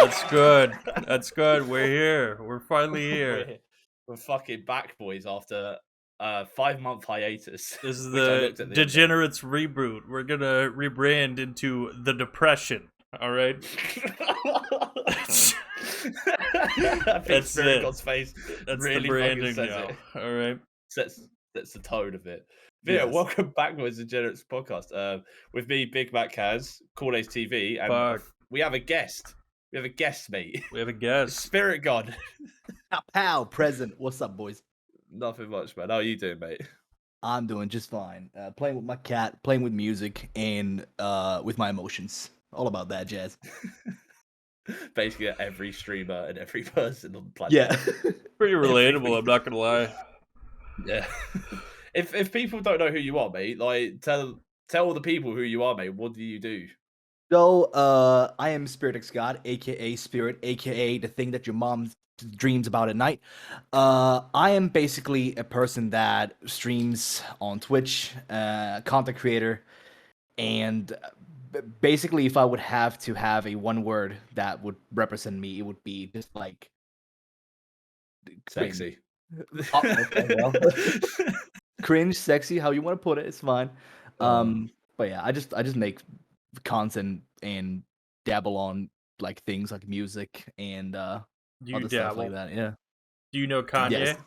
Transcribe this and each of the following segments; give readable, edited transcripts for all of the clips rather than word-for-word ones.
That's good. That's good. We're here. We're finally here. We're fucking back, boys, after 5-month hiatus. This is which I the looked at the Degenerates reboot. We're gonna rebrand into the Depression. All right. That's Spirittxgod's face. That's really the branding fucking now. says it. All right. That's the tone of it. But yeah, welcome back to the Degenerates podcast. With me, BIGMACKAZ, COOLACETV, and we have a guest. We have a guest, mate. We have a guest. Spirittxgod. Pow, present. What's up, boys? Nothing much, man. How are you doing, mate? I'm doing just fine. Playing with my cat, playing with music, and with my emotions. All about that jazz. Basically, every streamer and every person on the planet. Yeah. Pretty relatable, I'm not gonna lie. Yeah. If people don't know who you are, mate, like tell the people who you are, mate. What do you do? So, I am Spirittxgod, aka Spirit, aka the thing that your mom dreams about at night. I am basically a person that streams on Twitch, content creator, and basically, if I would have to have a one word that would represent me, it would be just like sexy. Okay, well. Cringe, sexy, how you want to put it, it's fine. But yeah, I just make content and dabble on like things like music and other stuff like that. Yeah. Do you know Kanye? Yes.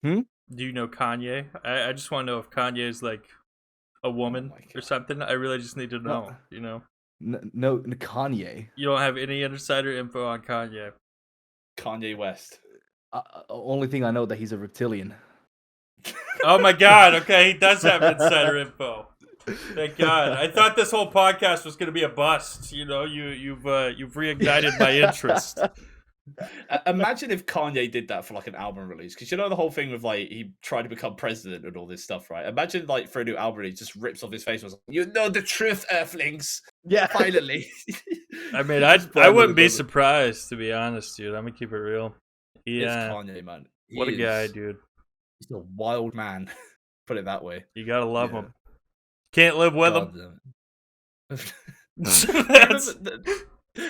Do you know Kanye? I just want to know if Kanye is like a woman or something. I really just need to know. You know? No, Kanye. You don't have any insider info on Kanye. Kanye West. Only thing I know that he's a reptilian. Oh my god, okay, he does have insider info. Thank God. I thought this whole podcast was gonna be a bust. You know, you've reignited my interest. Imagine if Kanye did that for like an album release, because you know the whole thing with like he tried to become president and all this stuff, right? Imagine like for a new album, he just rips off his face and was like, "You know the truth, Earthlings." Yeah, finally. I mean, I wouldn't be surprised, to be honest, dude. I'm gonna keep it real. Yeah, it's Kanye, man. What a guy, dude. He's a wild man. Put it that way. You gotta love him. Can't live with him.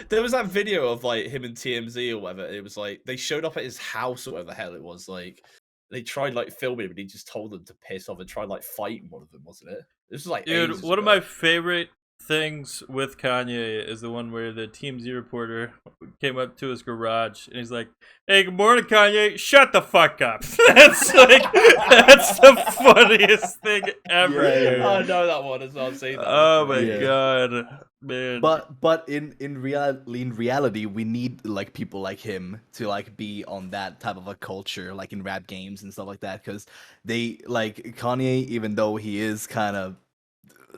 There was that video of like him and TMZ or whatever. It was like they showed up at his house or whatever the hell it was. Like they tried like filming him, and he just told them to piss off and tried like fighting one of them, wasn't it? This was like, dude, one of my favorite things with Kanye is the one where the TMZ reporter came up to his garage and he's like, "Hey, good morning, Kanye. Shut the fuck up." That's the funniest thing ever. Yeah. I know that one as well. I've seen that. Oh my god, man. But in reality, we need like people like him to like be on that type of a culture, like in rap games and stuff like that, because they like Kanye, even though he is kind of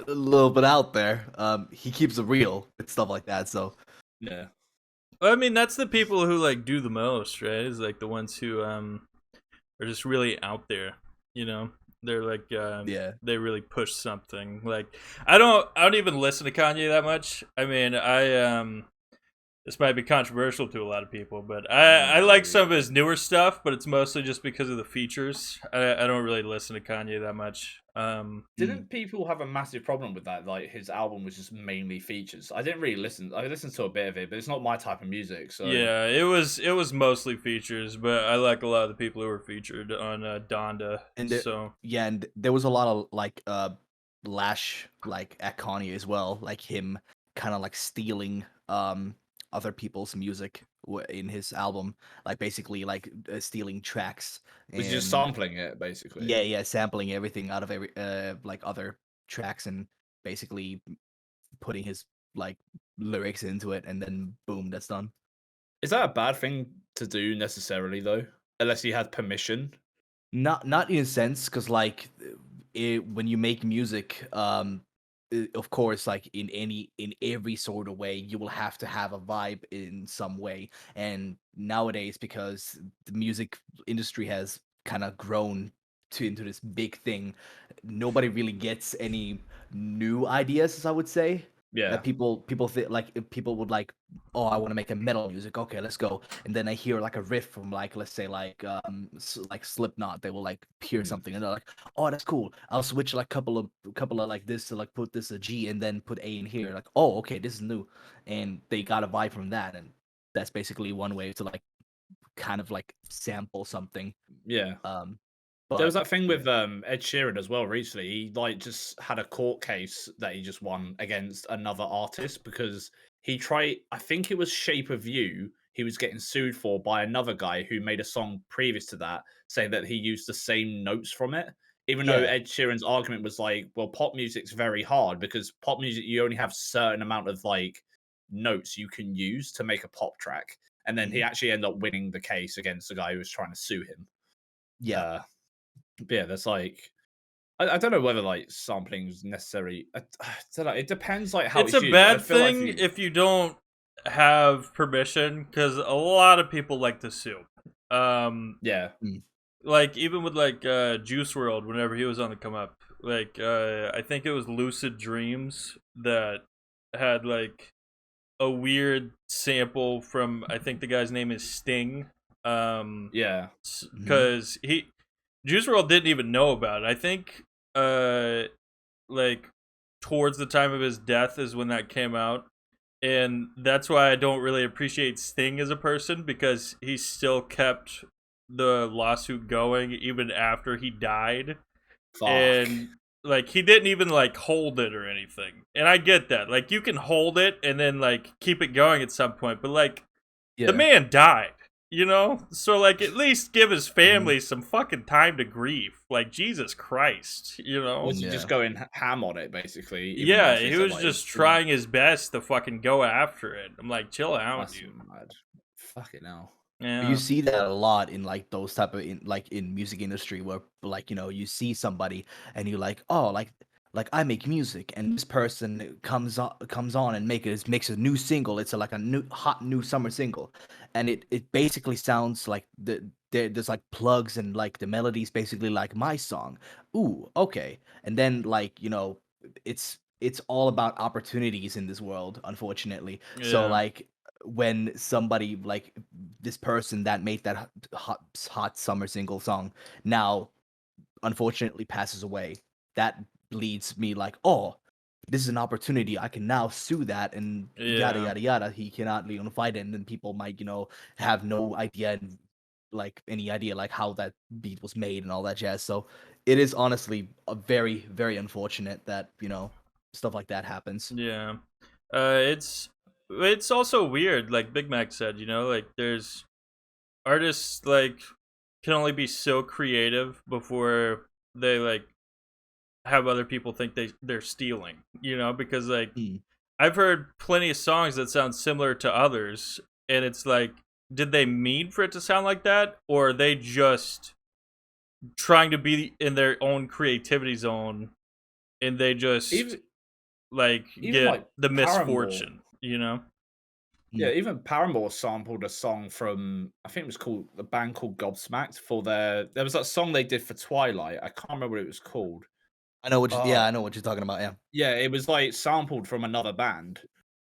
a little bit out there, he keeps it real and stuff like that. So yeah, I mean that's the people who like do the most, right? Is like the ones who are just really out there, you know. They're like they really push something. Like I don't even listen to Kanye that much. I mean, this might be controversial to a lot of people, but I like some of his newer stuff, but it's mostly just because of the features. I don't really listen to Kanye that much. Didn't people have a massive problem with that? Like his album was just mainly features. I didn't really listen. I listened to a bit of it, but it's not my type of music. So yeah, it was mostly features, but I like a lot of the people who were featured on Donda. And and there was a lot of like lash like at Kanye as well, like him kind of like stealing other people's music in his album, like basically like stealing tracks. Was just sampling it, basically. Yeah, sampling everything out of every like other tracks and basically putting his like lyrics into it, and then boom, that's done. Is that a bad thing to do necessarily, though? Unless he had permission. Not in a sense, because like when you make music, of course, like in every sort of way, you will have to have a vibe in some way. And nowadays, because the music industry has kind of grown into this big thing, nobody really gets any new ideas, as I would say. Yeah. People think like if people would like, oh, I want to make a metal music. Okay, let's go. And then I hear like a riff from like let's say like Slipknot. They will like hear something and they're like, oh, that's cool. I'll switch like couple of like this to like put this a G and then put A in here. Like, oh, okay, this is new, and they got a vibe from that, and that's basically one way to like kind of like sample something. Yeah. There was But that thing with Ed Sheeran as well recently. He like just had a court case that he just won against another artist because he tried. I think it was "Shape of You." He was getting sued for by another guy who made a song previous to that, saying that he used the same notes from it. Even though yeah, Ed Sheeran's argument was like, "Well, pop music's very hard because pop music you only have certain amount of like notes you can use to make a pop track." And then he actually ended up winning the case against the guy who was trying to sue him. yeah. But yeah, there's like I don't know whether like sampling is necessary. I don't know. It depends like how It's it's a used. I bad feel like thing if you don't have permission, because a lot of people like to sue. yeah, Like even with like Juice World, whenever he was on the come up, like I think it was Lucid Dreams that had like a weird sample from, I think the guy's name is Sting. yeah, Because Juice World didn't even know about it. I think like towards the time of his death is when that came out. And that's why I don't really appreciate Sting as a person, because he still kept the lawsuit going even after he died. fuck. And like he didn't even like hold it or anything. And I get that. Like you can hold it and then like keep it going at some point, but like Yeah. the man died, you know? So like at least give his family some fucking time to grieve. Like Jesus Christ, you know? Was he just going ham on it basically? even Yeah, after he said, was like, just trying his best to fucking go after it. I'm like, chill out, That's dude. mad. Fuck it now. Yeah. You see that a lot in like those type of in music industry where like you see somebody and you're like, oh, like I make music and this person comes on and makes a new single. It's like a new hot new summer single, and it basically sounds like there's like plugs and like the melodies basically like my song. Ooh, okay. And then like it's all about opportunities in this world, unfortunately. So Yeah. like when somebody like this person that made that hot summer single song now unfortunately passes away, that leads me like, oh, this is an opportunity. I can now sue that and yada Yeah. yada yada. He cannot fight it, and then people might have no idea and like any idea like how that beat was made and all that jazz. So it is honestly a very very unfortunate that stuff like that happens. Yeah. It's also weird, like Big Mac said, like there's artists like can only be so creative before they like have other people think they're stealing, because like I've heard plenty of songs that sound similar to others, and it's like, did they mean for it to sound like that, or are they just trying to be in their own creativity zone, and they just Even get like the Paramore. misfortune, Yeah, even Paramore sampled a song from, I think it was called, the band called Gobsmacked for there was that song they did for Twilight. I can't remember what it was called. I know what Oh, I know what you're talking about. Yeah. yeah, it was like sampled from another band.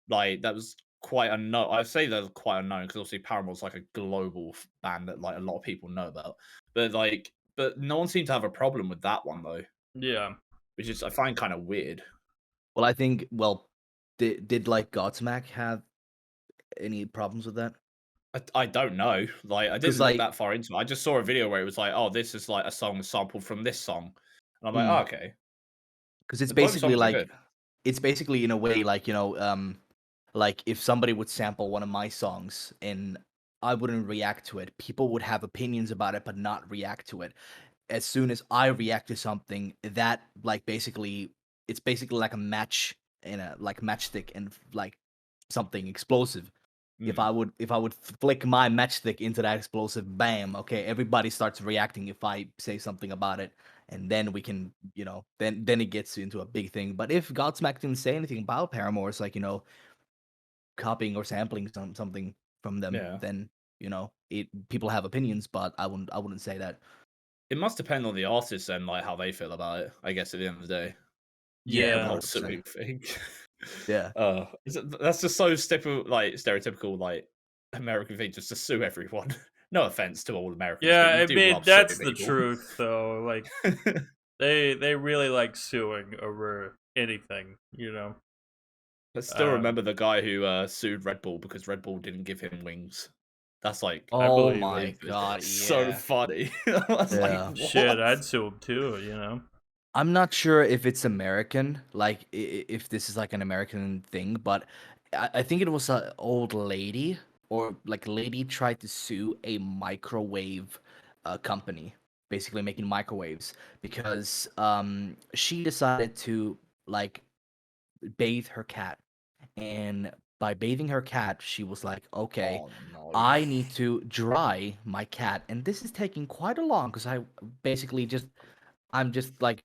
Like that was quite unknown. I'd say they're quite unknown because obviously Paramore's like a global band that like a lot of people know about. But no one seemed to have a problem with that one though, Yeah. which is I find kind of weird. Well, I think did like Godsmack have any problems with that? I don't know. Like I 'Cause, didn't look like that far into it. I just saw a video where it was like, oh, this is like a song sampled from this song, and I'm like, oh, okay. because it's Both basically songs are like good. it's basically in a way like like if somebody would sample one of my songs and I wouldn't react to it, people would have opinions about it but not react to it. As soon as I react to something, that like it's basically like a match in a like matchstick and like something explosive. If I would flick my matchstick into that explosive, bam, okay, everybody starts reacting if I say something about it, and then we can, then it gets into a big thing. But if Godsmack didn't say anything about Paramore, it's like, copying or sampling something from them, Yeah. then people have opinions, but I wouldn't say that. It must depend on the artist and like how they feel about it. I guess at the end of the day, Yeah, the Yeah. whole 100%. suing thing. Yeah. That's just so stereotypical, like American thing, just to sue everyone. No offense to all Americans, but Yeah, you I do mean love that's suing the people. truth, though. Like they really like suing over anything, you know. I still remember the guy who sued Red Bull because Red Bull didn't give him wings. That's like, I Oh believe my it. god, So yeah. funny. I was like, Yeah. Shit, what? I'd sue him too, you know. I'm not sure if it's American, like if this is like an American thing, but I think it was an old lady or like a lady tried to sue a microwave company, basically making microwaves, because she decided to like bathe her cat, and by bathing her cat, she was like, okay, Oh no. I need to dry my cat, and this is taking quite a long because I'm just like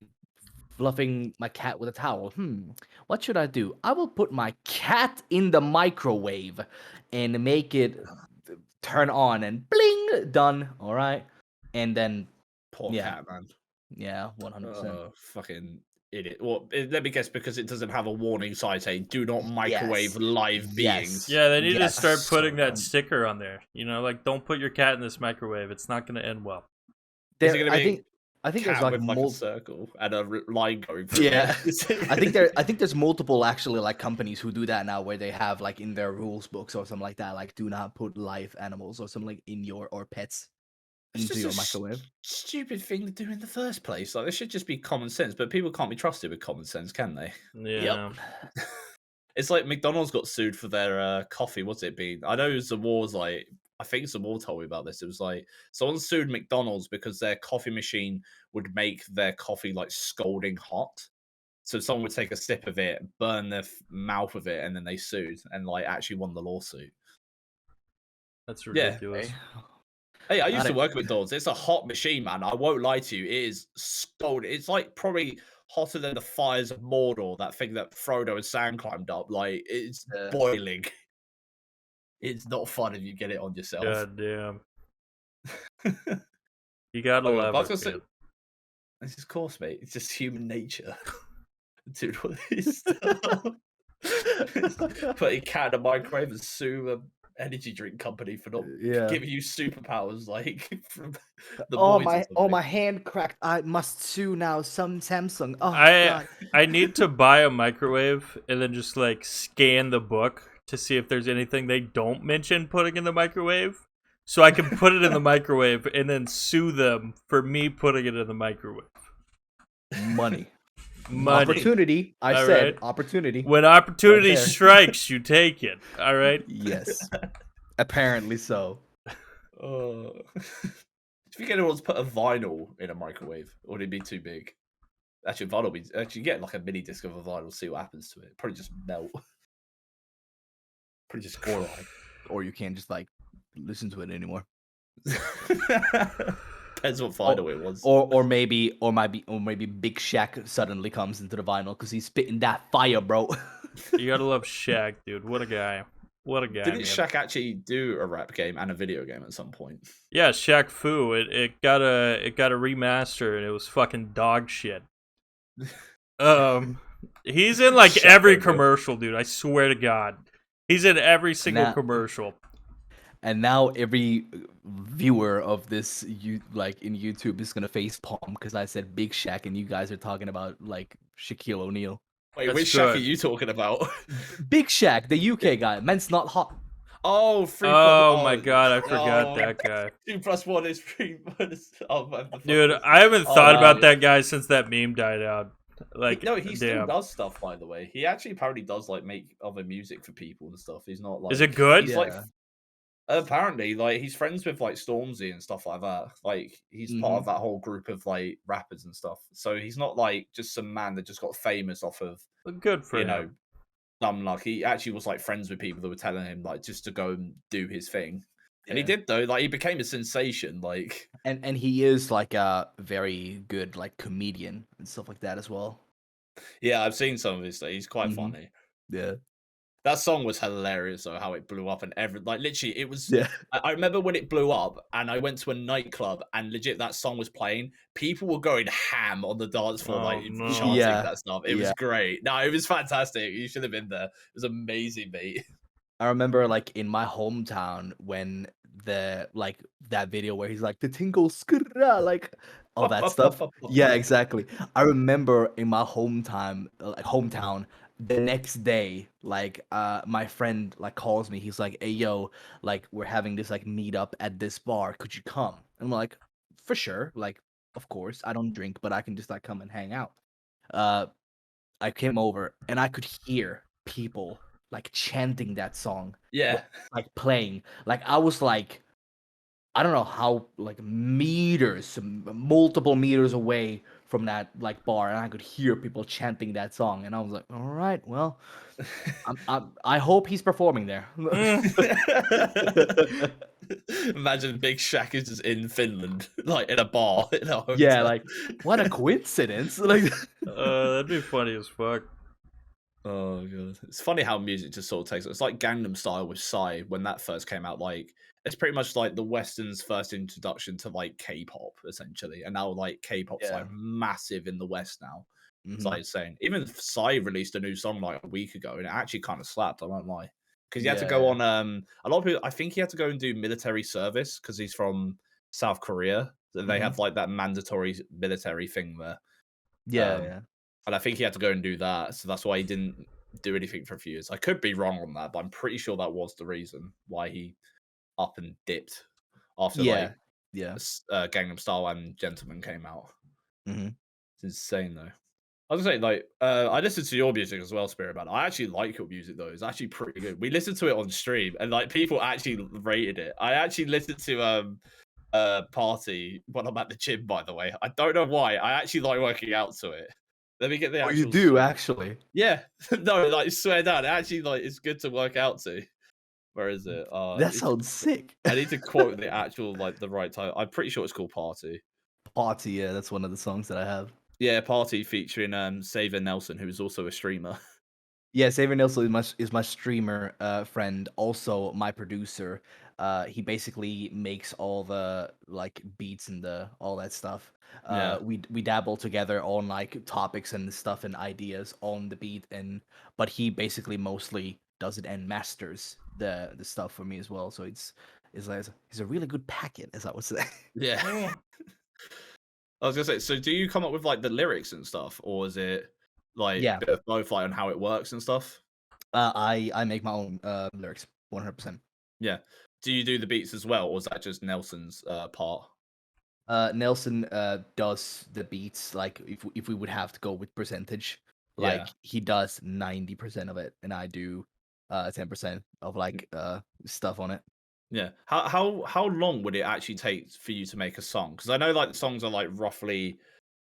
fluffing my cat with a towel. What should I do? I will put my cat in the microwave and make it turn on and bling, done. All right. And then, Poor yeah, cat, man. yeah, 100%. Fucking idiot. Well, let me guess, because it doesn't have a warning sign saying "Do not microwave Yes. live beings." Yes. Yeah, they need to Yes. start putting So that dumb. sticker on there. You know, like don't put your cat in this microwave. It's not going to end well. Is it There, gonna be I a think there's cat like with like a circle and a line going through yeah. it? I think there's multiple actually like companies who do that now where they have like in their rules books or something like that, like do not put live animals or something like in your or pets It's into just a your microwave. stupid thing to do in the first place. Like, there should just be common sense, but people can't be trusted with common sense, can they? Yep. Yeah. It's like McDonald's got sued for their coffee. What's it been? I know Zawar's like, I think Zawar told me about this. It was like someone sued McDonald's because their coffee machine would make their coffee like scalding hot. So someone would take a sip of it, burn their mouth of it, and then they sued and like actually won the lawsuit. That's Yeah. ridiculous. Hey, I I used to don't- work at McDonald's. It's a hot machine, man. I won't lie to you. It is scalding. It's like probably hotter than the fires of Mordor, that thing that Frodo and Sam climbed up. Like, it's boiling. It's not fun if you get it on yourself. God damn. You gotta Oh, but I love was gonna it, say, man. this is course, mate. It's just human nature. Dude, what is stuff? It's like putting cat in a microwave and sue a energy drink company for not yeah. giving you superpowers like from the Oh boys or oh something. my hand cracked. I must sue now. Some Samsung. Oh I god. I need to buy a microwave and then just like scan the book to see if there's anything they don't mention putting in the microwave. So I can put it in the microwave and then sue them for me putting it in the microwave. Money. Money. Opportunity. I All said right. opportunity. When opportunity there. strikes, you take it. All right. Yes. Apparently so. Do you think anyone's put a vinyl in a microwave, or would it be too big? Actually, vinyl be actually get like a mini disc of a vinyl, see what happens to it. Probably just melt. Probably just cry. Or you can't just like listen to it anymore. Depends what vinyl it was. Or maybe Big Shaq suddenly comes into the vinyl because he's spitting that fire, bro. You gotta love Shaq, dude. What a guy. What a guy. Didn't man. Shaq actually do a rap game and a video game at some point? Yeah, Shaq Fu. It got a remaster and it was fucking dog shit. He's in like Shaq every over. commercial, dude. I swear to God, he's in every single commercial. And now every viewer of this in YouTube is gonna face palm because I said Big Shaq and you guys are talking about like Shaquille O'Neal. Wait, That's which Shaq are good. you talking about? Big Shaq, the UK guy. Man's not hot. Oh, Oh my God, I forgot that guy. 2 + 1 is 3 minus. Oh, man, the fuck Dude, is- I haven't thought wow. about that guy since that meme died out. Like, No, he still damn. does stuff. By the way, he actually apparently does like make other music for people and stuff. He's not like. Is it good? He's like. Apparently, like he's friends with like Stormzy and stuff like that. Like he's part of that whole group of like rappers and stuff. So he's not like just some man that just got famous off of Good for him. know some like he actually was like friends with people that were telling him like just to go and do his thing. And he did though. Like he became a sensation. Like and he is like a very good like comedian and stuff like that as well. yeah, I've seen some of his stuff. He's quite funny. Yeah. That song was hilarious, though, how it blew up and like literally it was. Yeah. I remember when it blew up, and I went to a nightclub, and legit that song was playing. People were going ham on the dance floor, like no. chanting that stuff. It was Yeah. great. No, it was fantastic. You should have been there. It was amazing, mate. I remember like in my hometown when that video where he's like the tingle skra, like all that stuff. Yeah, exactly. I remember in my hometown the next day, like my friend like calls me. He's like, "Hey yo, like we're having this like meetup at this bar. Could you come?" I'm like, "For sure." Like, of course. I don't drink, but I can just like come and hang out. I came over and I could hear people like chanting that song, Yeah. like playing. Like I was like, I don't know how like meters, multiple meters away from that like bar, and I could hear people chanting that song, and I was like, all right, well, I hope he's performing there. Imagine Big Shaq is just in Finland, like in a bar. Yeah, like what a coincidence! Like, that'd be funny as fuck. Oh god, it's funny how music just sort of takes. It's like Gangnam Style with Psy when that first came out. Like it's pretty much like the Western's first introduction to like K-pop, essentially, and now like K-pop's like massive in the West now. It's like insane. Even Psy released a new song like a week ago, and it actually kind of slapped. I won't lie, because he had to go on. A lot of people, I think he had to go and do military service because he's from South Korea. So they have like that mandatory military thing there. yeah. And I think he had to go and do that, so that's why he didn't do anything for a few years. I could be wrong on that, but I'm pretty sure that was the reason why he up and dipped after Gangnam Style and Gentleman came out. It's insane though. I was gonna say, like, I listened to your music as well, Spirit Man. I actually like your music though. It's actually pretty good. We listened to it on stream, and like people actually rated it. I actually listened to Party when I'm at the gym. By the way, I don't know why. I actually like working out to it. Let me get the actual. You do actually? Yeah. No, like swear down. Actually, like it's good to work out to. Where is it? That sounds sick. I need to quote the actual like the right title. I'm pretty sure it's called Party. Party, yeah, that's one of the songs that I have. Yeah, Party featuring Saver Nelson, who is also a streamer. Yeah, Saver Nelson is my streamer friend, also my producer. He basically makes all the like beats and all that stuff. We dabble together on like topics and stuff and ideas on the beat, but he basically mostly does it and masters the stuff for me as well. So he's a really good packet, as I would say. Yeah. I was gonna say, so do you come up with like the lyrics and stuff, or is it like a bit of both, like on how it works and stuff? I make my own lyrics, 100%. Yeah. Do you do the beats as well, or is that just Nelson's part? Nelson does the beats. Like if we would have to go with percentage, like he does 90% of it, and I do 10% of like stuff on it. Yeah. How long would it actually take for you to make a song? Because I know like the songs are like roughly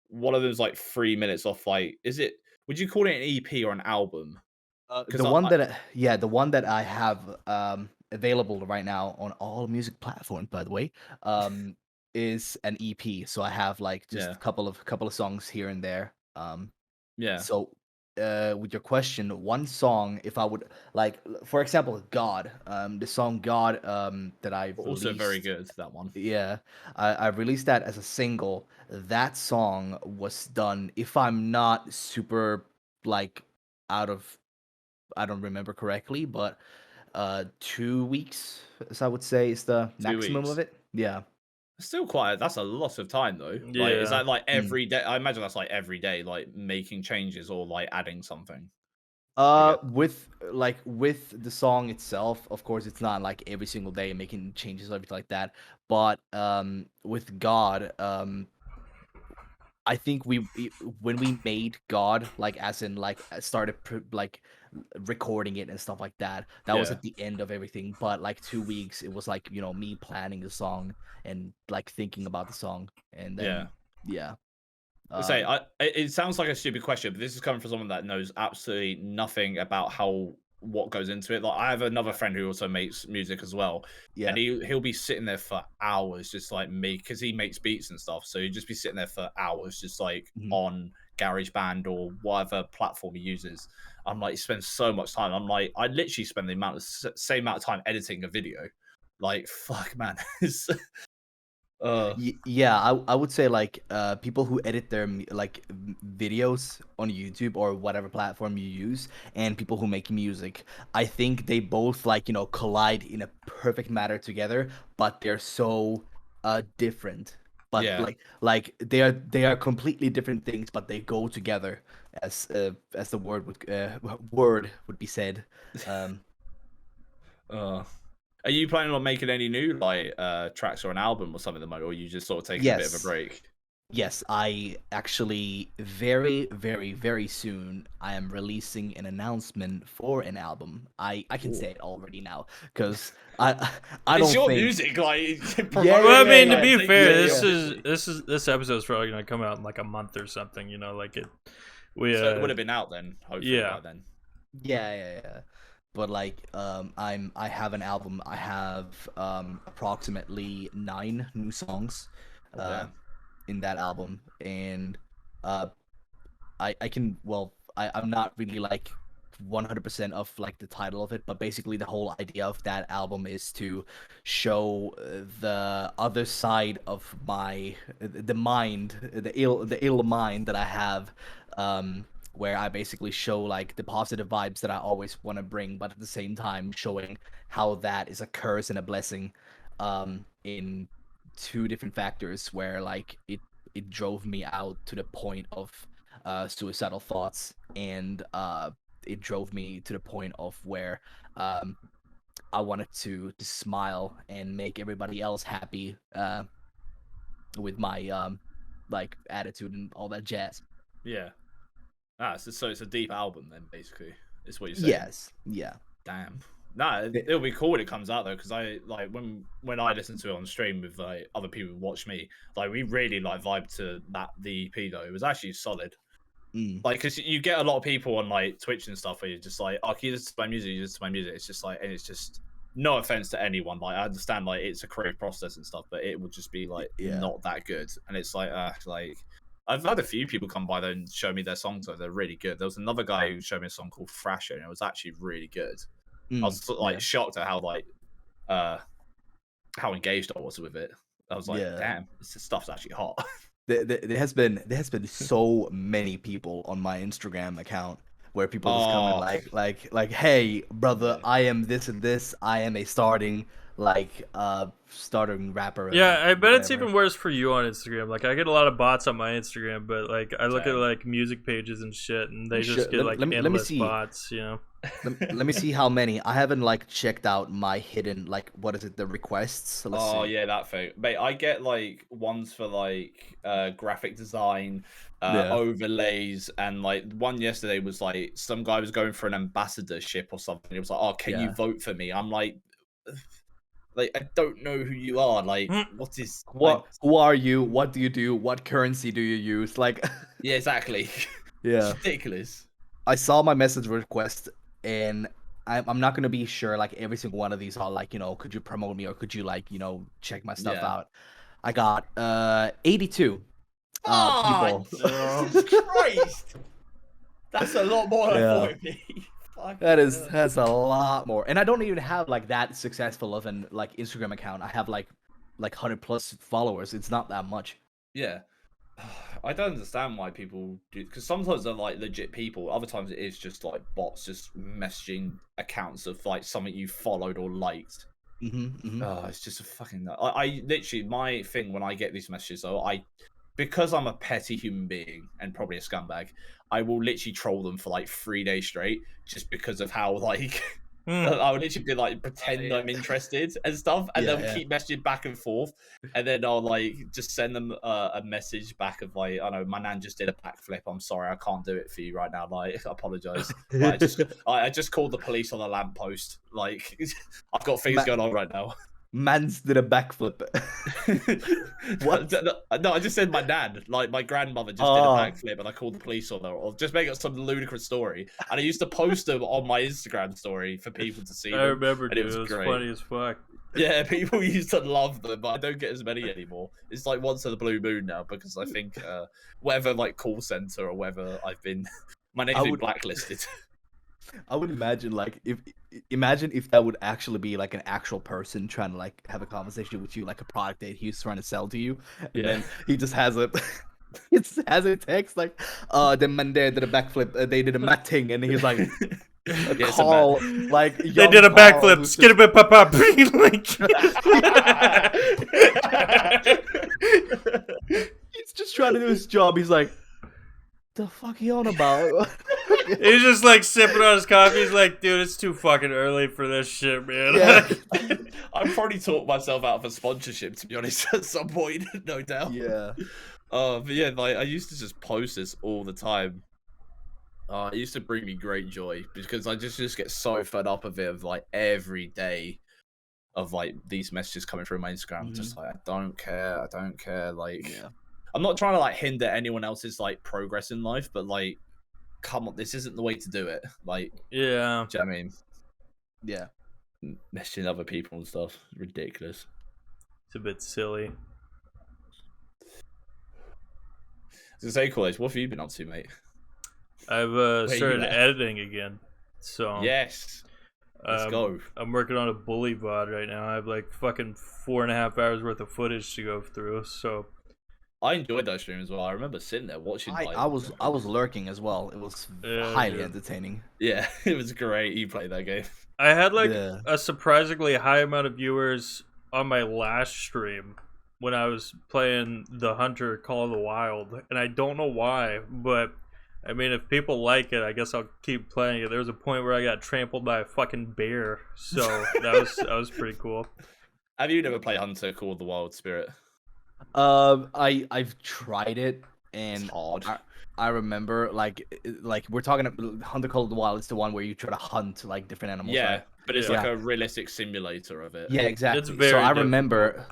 one of them's like 3 minutes off. Like, would you call it an EP or an album? The one that I have available right now on all music platforms, by the way, is an EP. So I have like just a couple of songs here and there. So with your question, one song, if I would like, for example, God, the song God that I've also released, very good, that one. Yeah, I released that as a single. That song was done, if I'm not super like out of, I don't remember correctly, but 2 weeks, as I would say, is the maximum of it. Yeah. Still that's a lot of time though. Yeah. Like, is that like every day? I imagine that's like every day, like making changes or like adding something. With the song itself, of course, it's not like every single day making changes or everything like that. But with God, I think when we made God, like as in like started like recording it and stuff like that, that was at the end of everything. But like 2 weeks, it was like, me planning the song and like thinking about the song, and then it sounds like a stupid question, but this is coming from someone that knows absolutely nothing about what goes into it. Like I have another friend who also makes music as well, and he'll be sitting there for hours just like me, because he makes beats and stuff, so he'd just be sitting there for hours just like on GarageBand or whatever platform he uses. I'm like, he spends so much time. I'm like, I literally spend the same amount of time editing a video. Like, fuck, man. Yeah, I would say like people who edit their videos on YouTube or whatever platform you use, and people who make music, I think they both like collide in a perfect manner together, but they're so different. But Yeah. like they are completely different things, but they go together as the word would be said. Are you planning on making any new like tracks or an album or something at the moment, or are you just sort of taking a bit of a break? Yes, I actually very, very, very soon I am releasing an announcement for an album. I can say it already now because I it's don't your think... music, like Well, I mean, to be like, fair, this episode's probably gonna come out in like a month or something. You know, like it. So it would have been out then, hopefully by then. Yeah. But like I have an album. I have approximately 9 new songs in that album, and I can, well, I'm not really like 100% of like the title of it, but basically the whole idea of that album is to show the other side of the mind, the ill mind that I have, where I basically show like the positive vibes that I always want to bring, but at the same time showing how that is a curse and a blessing, in 2 different factors, where like it drove me out to the point of suicidal thoughts, and it drove me to the point of where I wanted to smile and make everybody else happy with my like attitude and all that jazz. Yeah. So it's a deep album then, basically. Is what you're saying. Yes. Yeah. Damn. Nah, it'll be cool when it comes out though, because I like when I listen to it on stream with like other people who watch me, like we really like vibe to the EP though. It was actually solid. Like, because you get a lot of people on like Twitch and stuff where you're just like, oh, can you listen to my music? You listen to my music. It's just like, and it's just no offense to anyone. Like, I understand like it's a creative process and stuff, but it would just be like not that good. And it's like I've had a few people come by there and show me their songs. They're really good. There was another guy who showed me a song called Thrasher, and it was actually really good. I was like shocked at how like how engaged I was with it. I was like, damn, this stuff's actually hot. There has been so many people on my Instagram account where people just come and like, hey brother, I am this and this. I am a starting rapper. Yeah, I bet it's even worse for you on Instagram. Like, I get a lot of bots on my Instagram, but like I look at like music pages and shit, and they just get like endless bots. You know. Let me see how many. I haven't like checked out my hidden, like, what is it, the requests. So let's see. Yeah, that thing. Mate, I get like ones for like graphic design, overlays, and like one yesterday was like some guy was going for an ambassadorship or something. It was like, oh, can you vote for me? I'm like I don't know who you are. Like, who are you? What do you do? What currency do you use? Like, yeah, exactly. Yeah, it's ridiculous. I saw my message request, and I'm not gonna be sure like every single one of these are like, could you promote me, or could you like check my stuff out. I got 82 people. Jesus Christ, that's a lot more than I thought it'd be. That's a lot more, and I don't even have like that successful of an like Instagram account. I have like 100+ followers. It's not that much. Yeah, I don't understand why people do, because sometimes they're like legit people. Other times it is just like bots just messaging accounts of like something you followed or liked. It's just a fucking. I literally, my thing when I get these messages though, because I'm a petty human being and probably a scumbag, I will literally troll them for like 3 days straight, just because of how like I would literally be like pretend I'm interested and stuff, and they'll keep messaging back and forth, and then I'll like just send them a message back of like, I know my nan just did a backflip. I'm sorry, I can't do it for you right now. Like, I apologize. I just called the police on a lamppost. Like, I've got things going on right now. Mans did a backflip. What? No, I just said my nan. Like, my grandmother just did a backflip, and I called the police on her, or just make up some ludicrous story. And I used to post them on my Instagram story for people to see. I remember, dude. It was funny as fuck. Yeah, people used to love them, but I don't get as many anymore. It's like once in the blue moon now because I think whether like call center or whether I've been my name's been blacklisted. I would imagine like imagine if that would actually be like an actual person trying to like have a conversation with you, like a product that he's trying to sell to you, and then he just has a he just has a text like, the man there did a backflip, they did a matting, and he's like. Carl, like they did a backflip, skidabit pop up, like he's just trying to do his job. He's like, the fuck he on about? He's just like sipping on his coffee. He's like, dude, it's too fucking early for this shit, man. Yeah. I've probably talked myself out of a sponsorship, to be honest, at some point, no doubt. Yeah. But yeah, like I used to just post this all the time. It used to bring me great joy because I just get so fed up of it, of like every day of like these messages coming through my Instagram. Just like, I don't care. Like, I'm not trying to like hinder anyone else's like progress in life, but like, come on, this isn't the way to do it. Like, yeah, do you know what I mean? Yeah, messaging other people and stuff, ridiculous. It's a bit silly. So say, Coolage, what have you been up to, mate? I've started editing again. So yes, let's go. I'm working on a bully VOD right now. I have like fucking 4.5 hours worth of footage to go through. So I enjoyed that stream as well. I remember sitting there watching. I was lurking as well. It was highly entertaining. Yeah, it was great. You played that game. I had like a surprisingly high amount of viewers on my last stream when I was playing the Hunter Call of the Wild, and I don't know why, but I mean, if people like it, I guess I'll keep playing it. There was a point where I got trampled by a fucking bear, so that was pretty cool. Have you never played Hunter Call of the Wild, Spirit? I've tried it, and it's hard. I remember like we're talking about Hunter Call of the Wild. It's the one where you try to hunt like different animals. Yeah, right? but it's like a realistic simulator of it. Yeah, exactly. It's very so I difficult. remember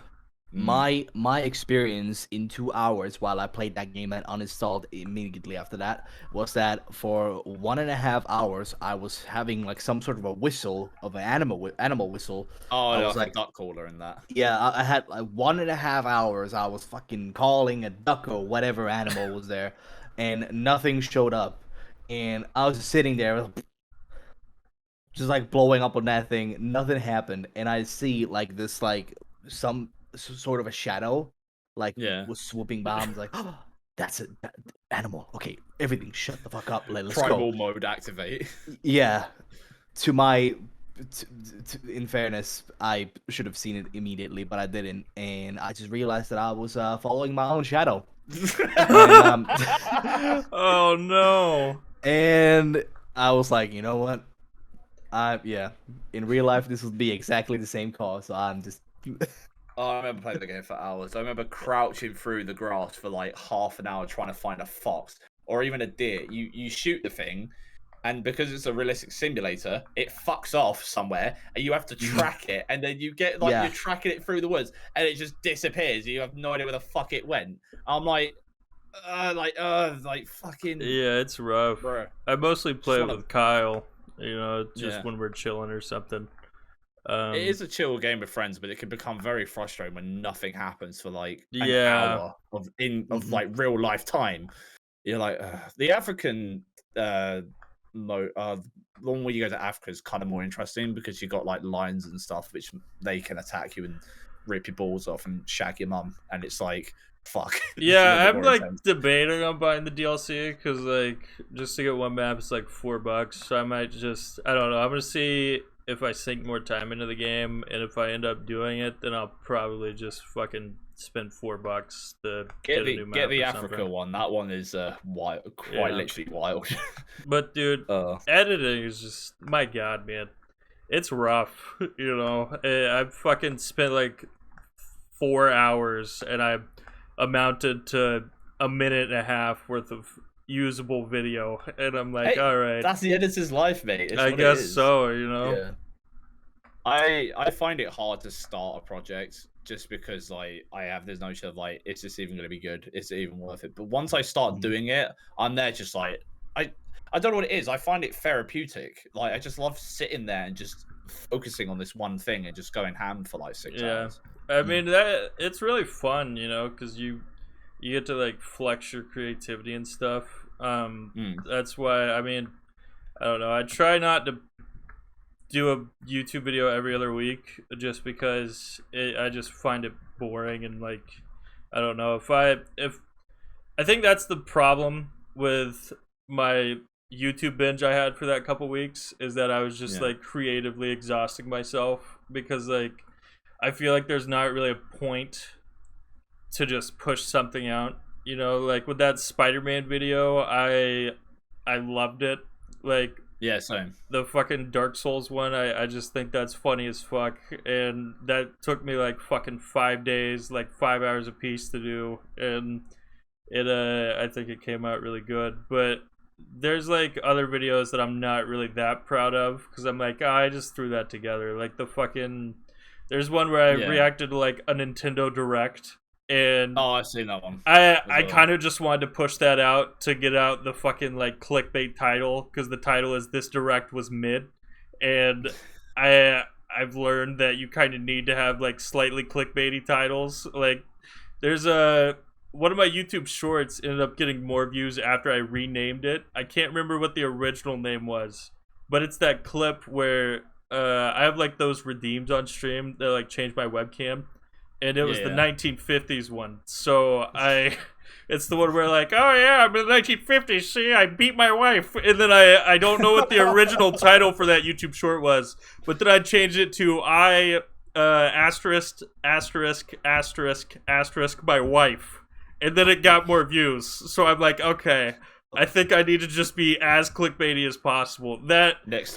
my experience in 2 hours while I played that game and uninstalled immediately after that was that for 1.5 hours I was having like some sort of a whistle of an animal whistle. Oh, I no, was like like a duck caller in that. Yeah, I had like 1.5 hours. I was fucking calling a duck or whatever animal was there, and nothing showed up. And I was just sitting there, just like blowing up on that thing. Nothing happened, and I see like this like some sort of a shadow, like was swooping by. I was like, oh, that's an animal. Okay, everything, shut the fuck up. Let's go. Primal mode activate. Yeah. To my, in fairness, I should have seen it immediately, but I didn't, and I just realized that I was following my own shadow. And, oh no! And I was like, you know what? In real life, this would be exactly the same call. So I'm just. Oh, I remember playing the game for hours. I remember crouching through the grass for like half an hour trying to find a fox or even a deer. You shoot the thing, and because it's a realistic simulator, it fucks off somewhere, and you have to track it, and then you get like you're tracking it through the woods, and it just disappears. You have no idea where the fuck it went. I'm like fucking. Yeah, it's rough. Bro. I mostly play with Kyle. You know, just when we're chilling or something. It is a chill game with friends, but it can become very frustrating when nothing happens for like an hour of like real life time. You're like the African the one where you go to Africa is kind of more interesting because you got like lions and stuff which they can attack you and rip your balls off and shag your mum, and it's like fuck. Yeah, I'm like debating on buying the DLC because like just to get one map it's like $4, so I might just I don't know. I'm gonna see if I sink more time into the game, and if I end up doing it, then I'll probably just fucking spend $4 to get a new map. Get the Africa one. That one is wild, quite literally wild. But dude, editing is just my god, man. It's rough, you know. I fucking spent like 4 hours, and I amounted to 1.5 minutes worth of usable video, and I'm like, hey, all right, that's the editor's life, mate. It's I guess so, you know. Yeah. I find it hard to start a project just because like I have this notion of like, is this even going to be good? Is it even worth it? But once I start doing it, I'm there just like I don't know what it is. I find it therapeutic. Like I just love sitting there and just focusing on this one thing and just going ham for like 6 hours. I mean, that it's really fun, you know, because you get to like flex your creativity and stuff. That's why, I mean, I don't know, I try not to do a YouTube video every other week just because I just find it boring, and like, I don't know, if I think that's the problem with my YouTube binge I had for that couple weeks, is that I was just like creatively exhausting myself, because like I feel like there's not really a point to just push something out, you know, like with that Spider-Man video, I loved it. Like, yeah, same. The fucking Dark Souls one, I just think that's funny as fuck, and that took me like fucking 5 days, like 5 hours a piece to do, and it I think it came out really good. But there's like other videos that I'm not really that proud of, because I'm like, I just threw that together. Like the fucking, there's one where I reacted to like a Nintendo Direct, and I've seen that one. I kind of just wanted to push that out to get out the fucking like clickbait title, because the title is "This Direct was mid," and I've learned that you kind of need to have like slightly clickbaity titles. Like there's one of my YouTube shorts ended up getting more views after I renamed it. I can't remember what the original name was, but it's that clip where I have like those redeems on stream that like change my webcam, and it was the 1950s one. So it's the one where like, oh yeah, I'm in the 1950s. See, I beat my wife, and then I don't know what the original title for that YouTube short was, but then I changed it to asterisk my wife. And then it got more views. So I'm like, okay, I think I need to just be as clickbaity as possible. The next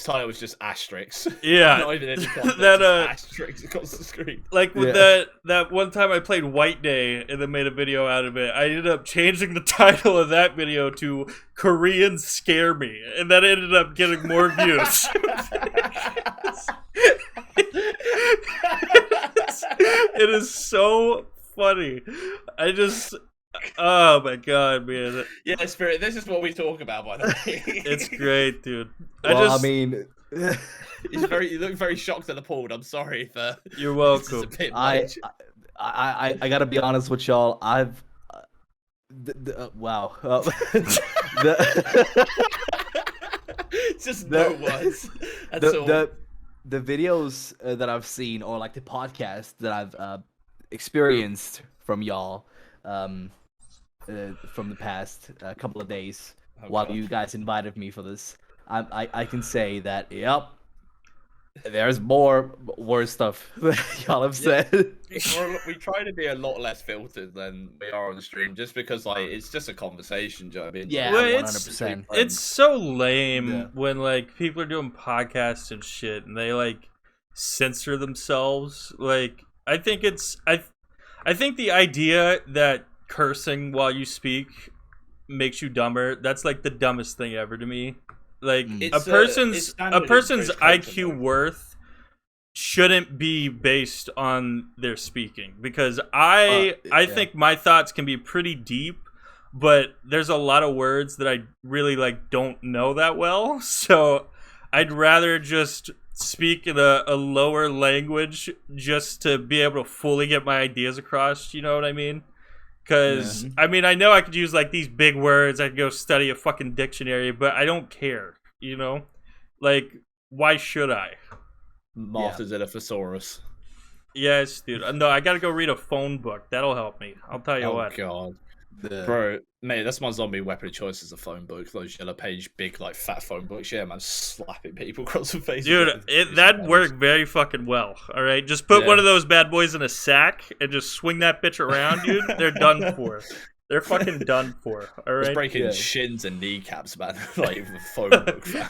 time was just asterisks. Yeah. Not even any content, that asterisks across the screen. Like with that one time I played White Day and then made a video out of it, I ended up changing the title of that video to Koreans Scare Me, and that ended up getting more views. It is so funny. I just, oh my god, man. Yeah, Spirit, this is what we talk about, by the way. It's great, dude. I mean, you look very shocked and appalled. I'm sorry for. You're welcome. I gotta be honest with y'all. I've wow. Just no words. That's all. The videos that I've seen, or like the podcast that I've experienced from y'all from the past couple of days while you guys invited me for this, I can say that there's more worse stuff that y'all have said. We try to be a lot less filtered than we are on the stream, just because like it's just a conversation. Do you know what I mean? Yeah, well, 100%. It's so lame when like people are doing podcasts and shit and they like censor themselves. Like I think the idea that cursing while you speak makes you dumber, that's like the dumbest thing ever to me. Like a person's IQ worth shouldn't be based on their speaking, because I think my thoughts can be pretty deep, but there's a lot of words that I really like don't know that well. So I'd rather just speak in a lower language just to be able to fully get my ideas across, you know what I mean? Because, I mean, I know I could use, like, these big words, I could go study a fucking dictionary, but I don't care, you know? Like, why should I? Martyrs in a thesaurus. Yes, dude. No, I gotta go read a phone book. That'll help me. I'll tell you what. Oh, God. Bro, mate, that's my zombie weapon of choice is a phone book. Those yellow page, big, like, fat phone books. Yeah, man, slapping people across the face. Dude, that worked very fucking well, all right? Just put one of those bad boys in a sack and just swing that bitch around, dude. They're done for. They're fucking done for, all right? Just breaking shins and kneecaps, man. Like, with a phone book, fam.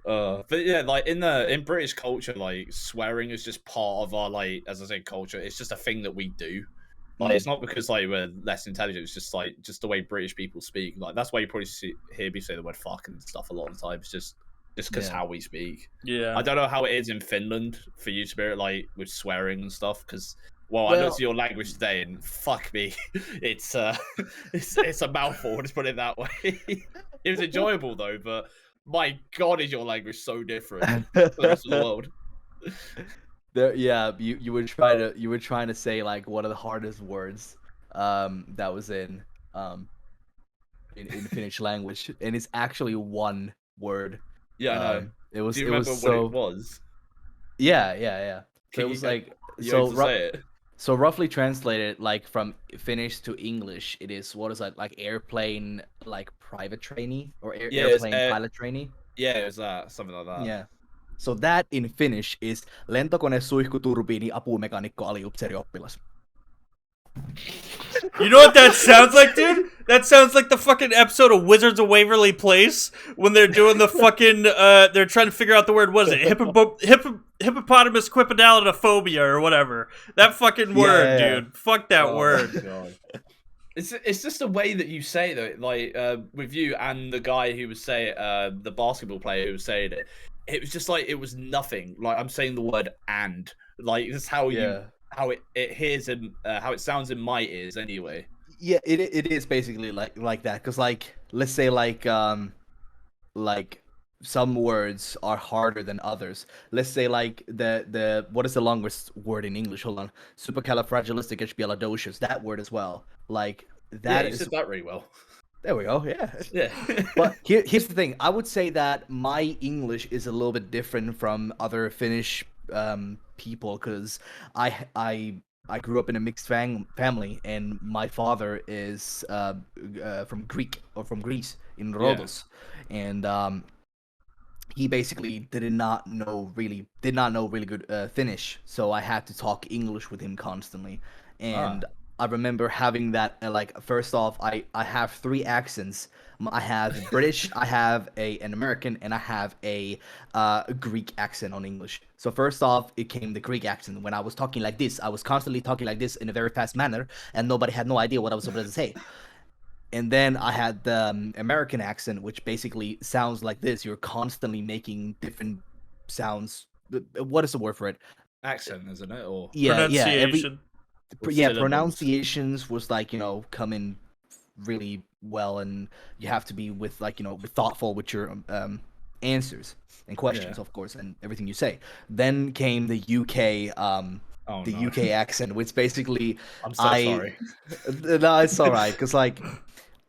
But yeah, like in British culture, like swearing is just part of our, like, as I say, culture. It's just a thing that we do. Like, it's not because like we're less intelligent. It's just like the way British people speak. Like that's why you probably hear me say the word "fuck" and stuff a lot of the time. It's just because how we speak. Yeah. I don't know how it is in Finland for you, Spirit, like with swearing and stuff. Because I looked at your language today, and fuck me, it's a mouthful. Let's put it that way. It was enjoyable though, but My God, is your language so different to the rest of the world? Yeah, you were trying to say like one of the hardest words that was in Finnish language, and it's actually one word. Yeah, I know. It was Do you it was remember what so it was? yeah. So Can it was you, like you able to say it? so roughly translated like from Finnish to English, it is what is that like airplane like private trainee or Yeah, airplane pilot trainee? yeah, it was that something like that. Yeah. So that in Finnish is lentokone suihkuturbiini apumekaanikko aliupseerioppilas. You know what that sounds like, dude? That sounds like the fucking episode of Wizards of Waverly Place when they're doing the fucking they're trying to figure out the word. What is it? Hippopotamus quipedalatophobia or whatever. That fucking word, dude. Fuck that word. God. It's just the way that you say it, like with you and the guy who was saying the basketball player who was saying it. It was just like it was nothing. Like I'm saying the word and like that's how how it hears and how it sounds in my ears anyway. Yeah, it is basically like that because like let's say like some words are harder than others. Let's say like the what is the longest word in English? Hold on, supercalifragilisticexpialidocious. That word as well. Like that you said that really well. There we go. Yeah. Yeah. But here's the thing. I would say that my English is a little bit different from other Finnish people because I grew up in a mixed family, and my father is from Greece in Rhodos, and he basically did not know really good Finnish, so I had to talk English with him constantly, and I remember having that like first off, I have three accents. I have British, I have an American, and I have a Greek accent on English. So first off, it came the Greek accent. When I was talking like this, I was constantly talking like this in a very fast manner, and nobody had no idea what I was supposed to say. And then I had the American accent, which basically sounds like this. You're constantly making different sounds. What is the word for it? Accent, isn't it? Or pronunciation. Pronunciations was like, coming really well, and you have to be with like, thoughtful with your answers and questions, of course, and everything you say. Then came the UK UK accent, which basically I'm so sorry. No, it's all right, because like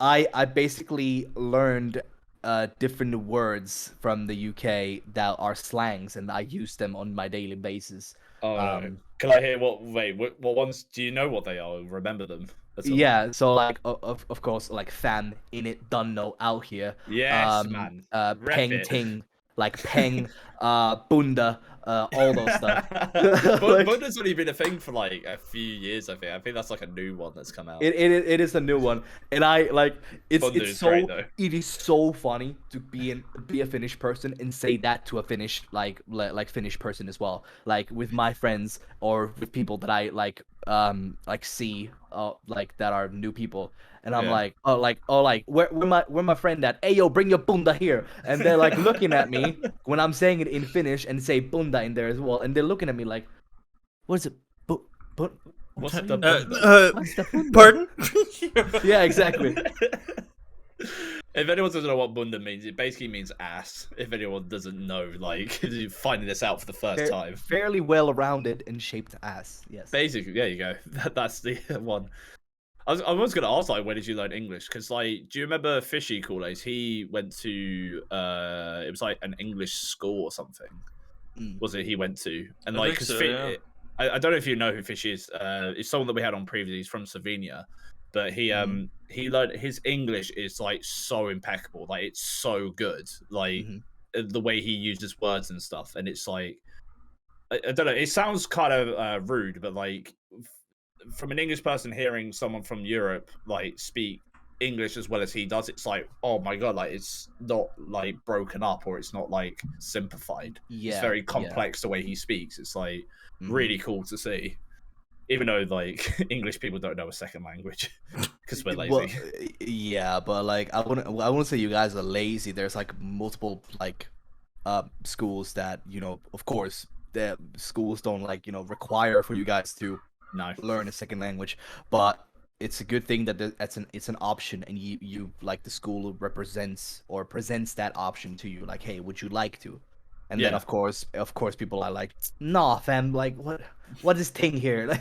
I basically learned different words from the UK that are slangs, and I use them on my daily basis. No. Can I hear what ones? Do you know what they are? Remember them? Yeah, so like of course, like fam, in it, done, no, out here. Yes, man. Peng ting, like peng, bunda, all those stuff. Bunda's only been a thing for like a few years. I think that's like a new one that's come out. It is a new one, and I like it's so great, though. It is so funny to be a Finnish person and say that to a Finnish like Finnish person as well. Like with my friends or with people that I like see like that are new people, and I'm like where my friend at? Hey yo, bring your bunda here, and they're like looking at me when I'm saying it in Finnish and say bunda in there as well, and they're looking at me like, what is it? What's the bunda? Pardon? Yeah, exactly. If anyone doesn't know what bunda means, it basically means ass. If anyone doesn't know, like finding this out for the first time. Fairly well-rounded and shaped ass. Yes. Basically, there you go. That's the one. I was going to ask, like, where did you learn English? Because, like, do you remember Fishy Kool-Ace? He went to, it was like an English school or something. Was it he went to? And like, I don't know if you know who Fishy is. It's someone that we had on previously. He's from Slovenia. But he learned his English is like so impeccable, like it's so good, like the way he uses words and stuff, and it's like I don't know. It sounds kind of rude, but like from an English person hearing someone from Europe like speak English as well as he does, it's like, oh my god, like it's not like broken up or it's not like simplified. It's very complex the way he speaks. It's like really cool to see. Even though, like, English people don't know a second language because we're lazy. Well, yeah, but like, I wouldn't say you guys are lazy. There's like multiple like schools that of course, the schools don't like require for you guys to learn a second language. But it's a good thing that it's an option, and you like the school represents or presents that option to you, like, hey, would you like to? And then of course people are like, nah, fam, like what is thing here?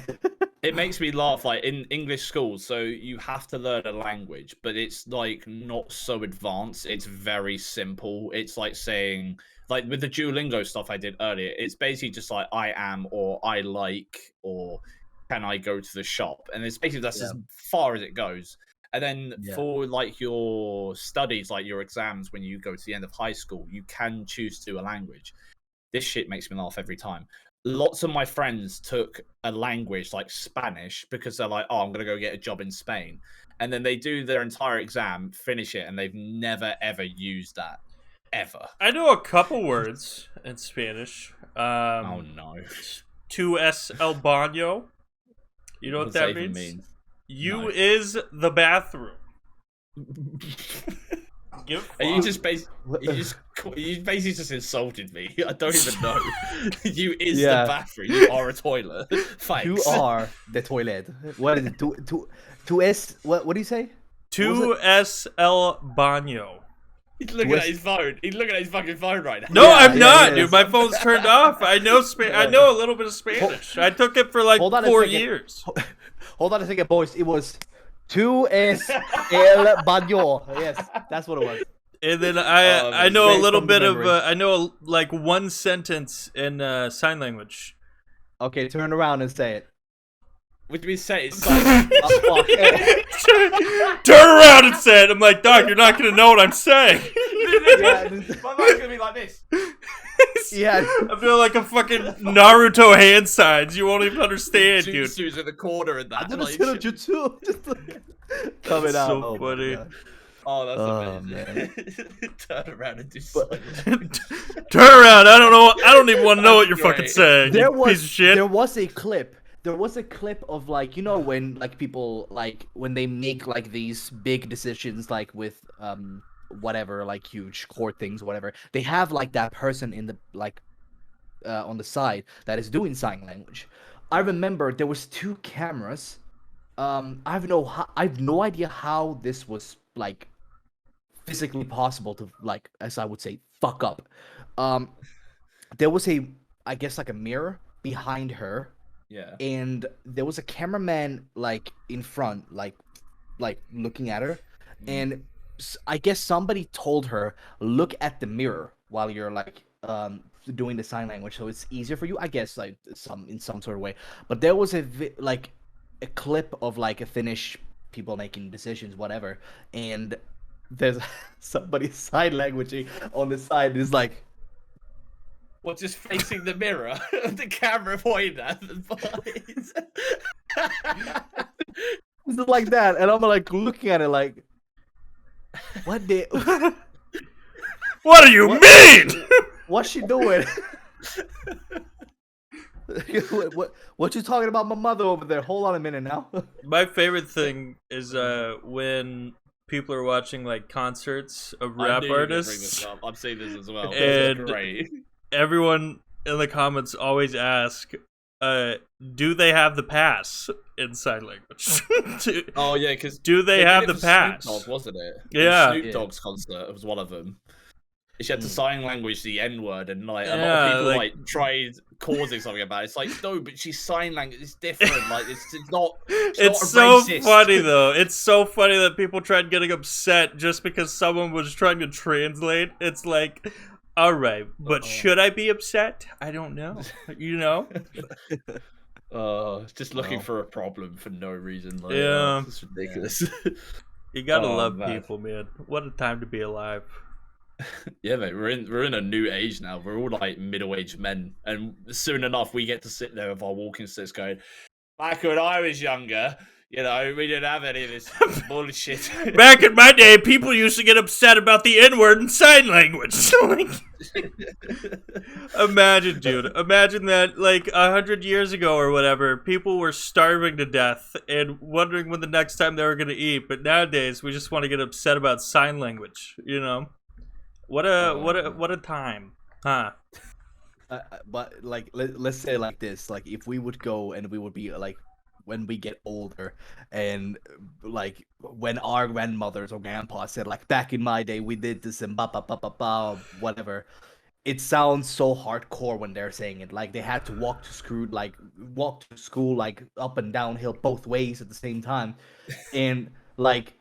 It makes me laugh, like in English schools, so you have to learn a language, but it's like not so advanced. It's very simple. It's like saying, like with the Duolingo stuff I did earlier, it's basically just like I am, or I like, or can I go to the shop? And it's basically that's as far as it goes. And then for like your studies, like your exams, when you go to the end of high school, you can choose to do a language. This shit makes me laugh every time. Lots of my friends took a language like Spanish because they're like, oh, I'm going to go get a job in Spain. And then they do their entire exam, finish it, and they've never, ever used that. Ever. I know a couple words in Spanish. Oh, no. Tu es el baño. You know what that means? You is the bathroom. You basically just insulted me. I don't even know. You is the bathroom. You are a toilet. Thanks. You are the toilet. What is it? Tu es what do you say? Tu es el baño. He's looking at his phone. He's looking at his fucking phone right now. No, I'm not, dude. My phone's turned off. I know I know a little bit of Spanish. I took it for like 4 years. Hold on a second, boys. It was Tu es el baño. Yes, that's what it was. And then I know a little bit of I know like one sentence in sign language. Okay, turn around and say it. What do we say? It's Turn around and say it. I'm like, dog, you're not gonna know what I'm saying. My mind's gonna be like this. Yeah, I feel like a fucking Naruto hand signs. You won't even understand, dude. Jutsu's in the corner and that. Jutsu. Just coming out. So funny. Oh, that's amazing. Turn around and do something. Turn around. I don't know. I don't even want to know what you're fucking saying. Piece of shit. There was a clip. There was a clip of like, you know, when like people like when they make like these big decisions like with whatever, like huge court things, whatever. They have like that person in the like on the side that is doing sign language. I remember there was 2 cameras. I have no idea how this was like physically possible to, like, as I would say, fuck up. There was I guess like a mirror behind her. Yeah. And there was a cameraman like in front, like looking at her, and I guess somebody told her, look at the mirror while you're like doing the sign language, so it's easier for you, I guess, like in some sort of way. But there was a clip of like a Finnish people making decisions, whatever, and there's somebody sign languaging on the side is like, what, just facing the mirror? The camera pointing at the boys. It's like that, and I'm like looking at it like, what do you mean? What's she doing? What you talking about my mother over there? Hold on a minute now. My favorite thing is when people are watching like concerts of rap artists. I'm saying this as well. And great. Everyone in the comments always ask, do they have the pass in sign language? Oh yeah, because do they have the pass? Snoop Dogg, wasn't it? Yeah. Snoop Dogg's concert was one of them. She had to sign language the N-word, and like a lot of people like tried causing something about it. It's like, no, but she's sign language. It's different. Like it's not. It's so funny though. It's so funny that people tried getting upset just because someone was trying to translate. It's like, all right, but should I be upset? I don't know. You know. Just looking for a problem for no reason. Like, yeah, it's ridiculous. You gotta love people, man. What a time to be alive. Yeah, mate, we're in a new age now. We're all like middle-aged men, and soon enough we get to sit there with our walking sticks going, back when I was younger, you know, we didn't have any of this bullshit. Back in my day, people used to get upset about the N-word in sign language. Imagine, dude. Imagine that, like, 100 years ago or whatever, people were starving to death and wondering when the next time they were going to eat. But nowadays, we just want to get upset about sign language, you know? What a time, huh? But like, let's say like this: like, if we would go and we would be like when we get older, and like when our grandmothers or grandpa said like back in my day we did this and whatever. It sounds so hardcore when they're saying it. Like they had to walk to school like up and downhill both ways at the same time. And like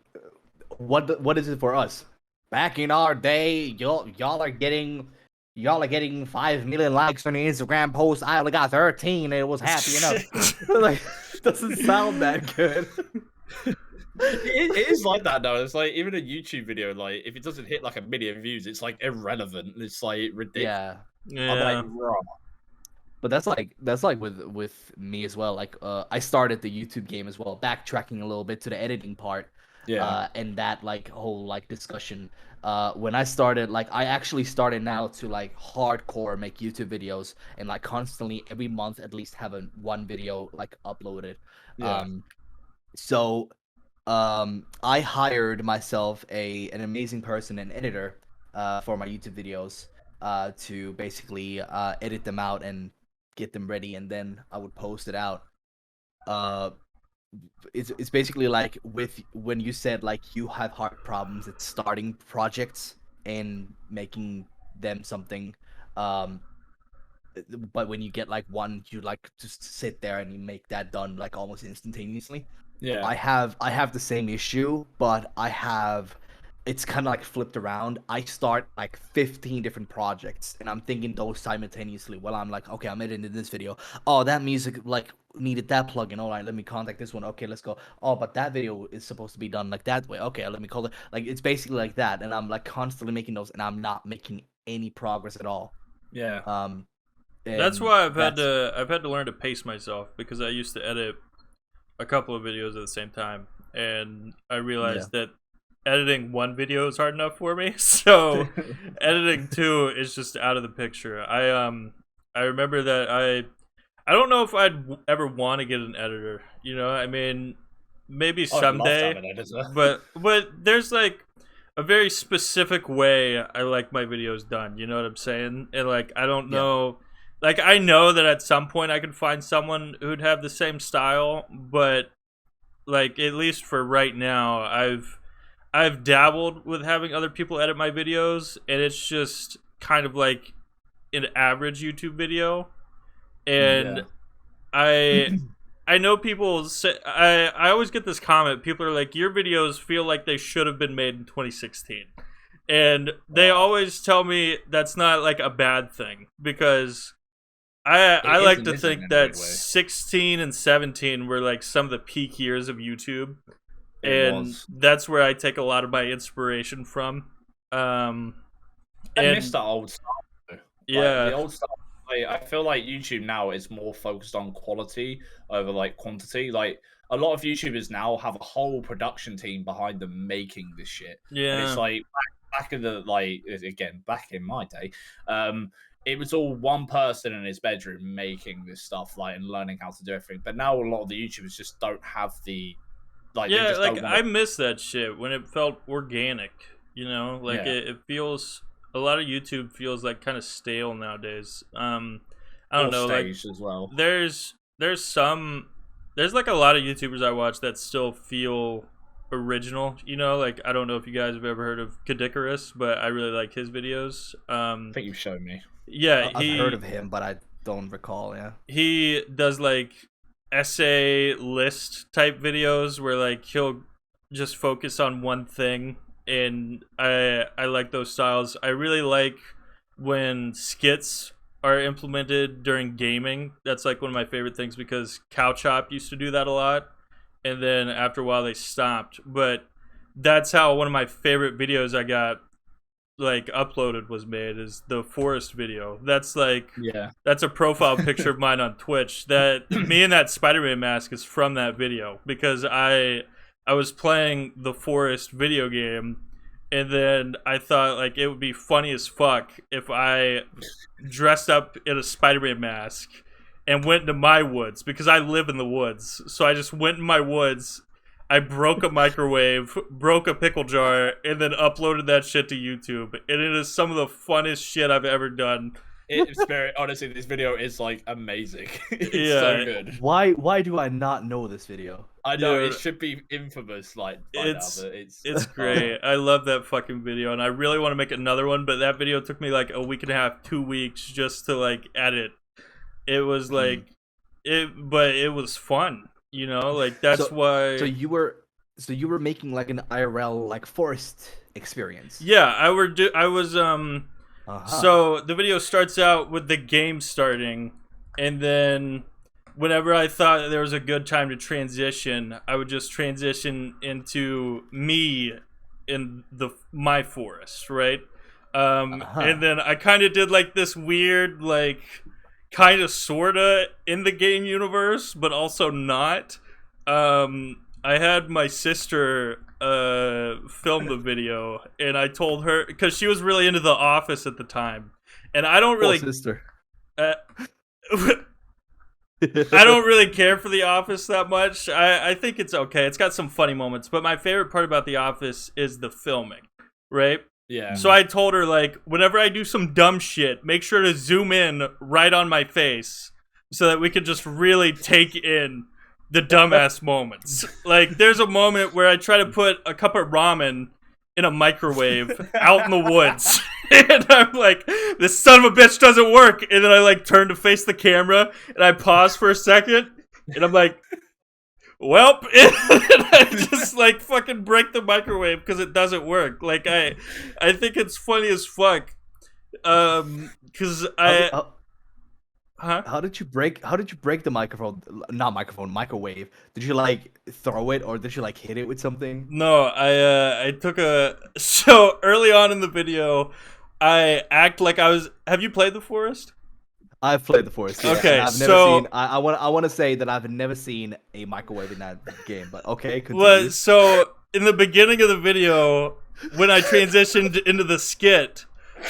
what is it for us? Back in our day, y'all are getting 5 million likes on the Instagram post. I only got 13 and it was happy enough. Like doesn't sound that good. It is like that though. It's like even a YouTube video, like if it doesn't hit like 1 million views, it's like irrelevant. It's like ridiculous. Yeah. I'm like, raw. But that's like with me as well. Like I started the YouTube game as well, backtracking a little bit to the editing part. Yeah. And that like whole like discussion. When I started, like I actually started now to like hardcore make YouTube videos and like constantly every month at least have one video like uploaded. Yeah. So I hired myself an amazing person, an editor, for my YouTube videos, to basically edit them out and get them ready, and then I would post it out. It's basically like when you said like you have hard problems at starting projects and making them something, but when you get like one, you like just sit there and you make that done like almost instantaneously. Yeah. I have the same issue, but it's kind of like flipped around. I start like 15 different projects and I'm thinking those simultaneously while I'm like, okay, I'm editing this video. Oh, that music like needed that plugin. All right, let me contact this one. Okay, let's go. Oh, but that video is supposed to be done like that way. Okay, let me call it. Like it's basically like that, and I'm like constantly making those, and I'm not making any progress at all. Yeah. That's why I've had to learn to pace myself, because I used to edit a couple of videos at the same time, and I realized that editing one video is hard enough for me, so editing two is just out of the picture. I remember that I don't know if I'd ever want to get an editor, you know. I mean, maybe someday, but there's like a very specific way I like my videos done, you know what I'm saying? And like I don't know, like I know that at some point I could find someone who'd have the same style, but like at least for right now, I've dabbled with having other people edit my videos, and it's just kind of like an average YouTube video. And I know people say, I always get this comment. People are like, your videos feel like they should have been made in 2016. And they always tell me that's not like a bad thing, because I like to think that 16 and 17 were like some of the peak years of YouTube. And that's where I take a lot of my inspiration from. I miss that old stuff. Yeah. Like, the old stuff. I feel like YouTube now is more focused on quality over like quantity. Like a lot of YouTubers now have a whole production team behind them making this shit. Yeah. And it's like back in the back in my day, it was all one person in his bedroom making this stuff, like, and learning how to do everything. But now a lot of the YouTubers just don't have the I miss that shit when it felt organic, you know? Like it feels, a lot of YouTube feels like kind of stale nowadays. I don't know, like as well. There's like a lot of YouTubers I watch that still feel original, you know? Like I don't know if you guys have ever heard of Degenerates, but I really like his videos. I think you've shown me. Yeah, I've heard of him, but I don't recall. Yeah, he does like essay list type videos where like he'll just focus on one thing, and I like those styles. I really like when skits are implemented during gaming. That's like one of my favorite things, because Cowchop used to do that a lot, and then after a while they stopped. But that's how one of my favorite videos I got like uploaded was made, is the forest video. That's like, that's a profile picture of mine on Twitch. That me and that Spider-Man mask is from that video, because I was playing the forest video game, and then I thought like it would be funny as fuck if I dressed up in a Spider-Man mask and went into my woods, because I live in the woods. So I just went in my woods, I broke a microwave, broke a pickle jar, and then uploaded that shit to YouTube. And it is some of the funnest shit I've ever done. Spirit, honestly, this video is like amazing. It's so good. Why do I not know this video? I know it should be infamous, like by now, but it's great. I love that fucking video, and I really want to make another one. But that video took me like a week and a half, 2 weeks just to like edit. It was like but it was fun, you know. Like that's why. So you were making like an IRL like forest experience. Yeah, I was So the video starts out with the game starting, and then whenever I thought there was a good time to transition, I would just transition into me in my forest, right? And then I kind of did like this weird, like, kind of sorta in the game universe, but also not. I had my sister film the video, and I told her, because she was really into The Office at the time, and I don't really sister. I don't really care for The Office that much. I think it's okay. It's got some funny moments, but my favorite part about The Office is the filming, right? Yeah. So I told her, like, whenever I do some dumb shit, make sure to zoom in right on my face so that we can just really take in the dumbass moments. Like, there's a moment where I try to put a cup of ramen in a microwave out in the woods. And I'm like, this son of a bitch doesn't work. And then I, like, turn to face the camera, and I pause for a second, and I'm like, welp. And I just, like, fucking break the microwave because it doesn't work. Like, I think it's funny as fuck. Because How did you break the microwave? Did you like throw it, or did you like hit it with something? No, I took so early on in the video, I act like I was. Have you played The Forest? I've played The Forest. Yeah, okay, I've never seen. I want to say that I've never seen a microwave in that game, but okay. Continue. Well, so in the beginning of the video, when I transitioned into the skit,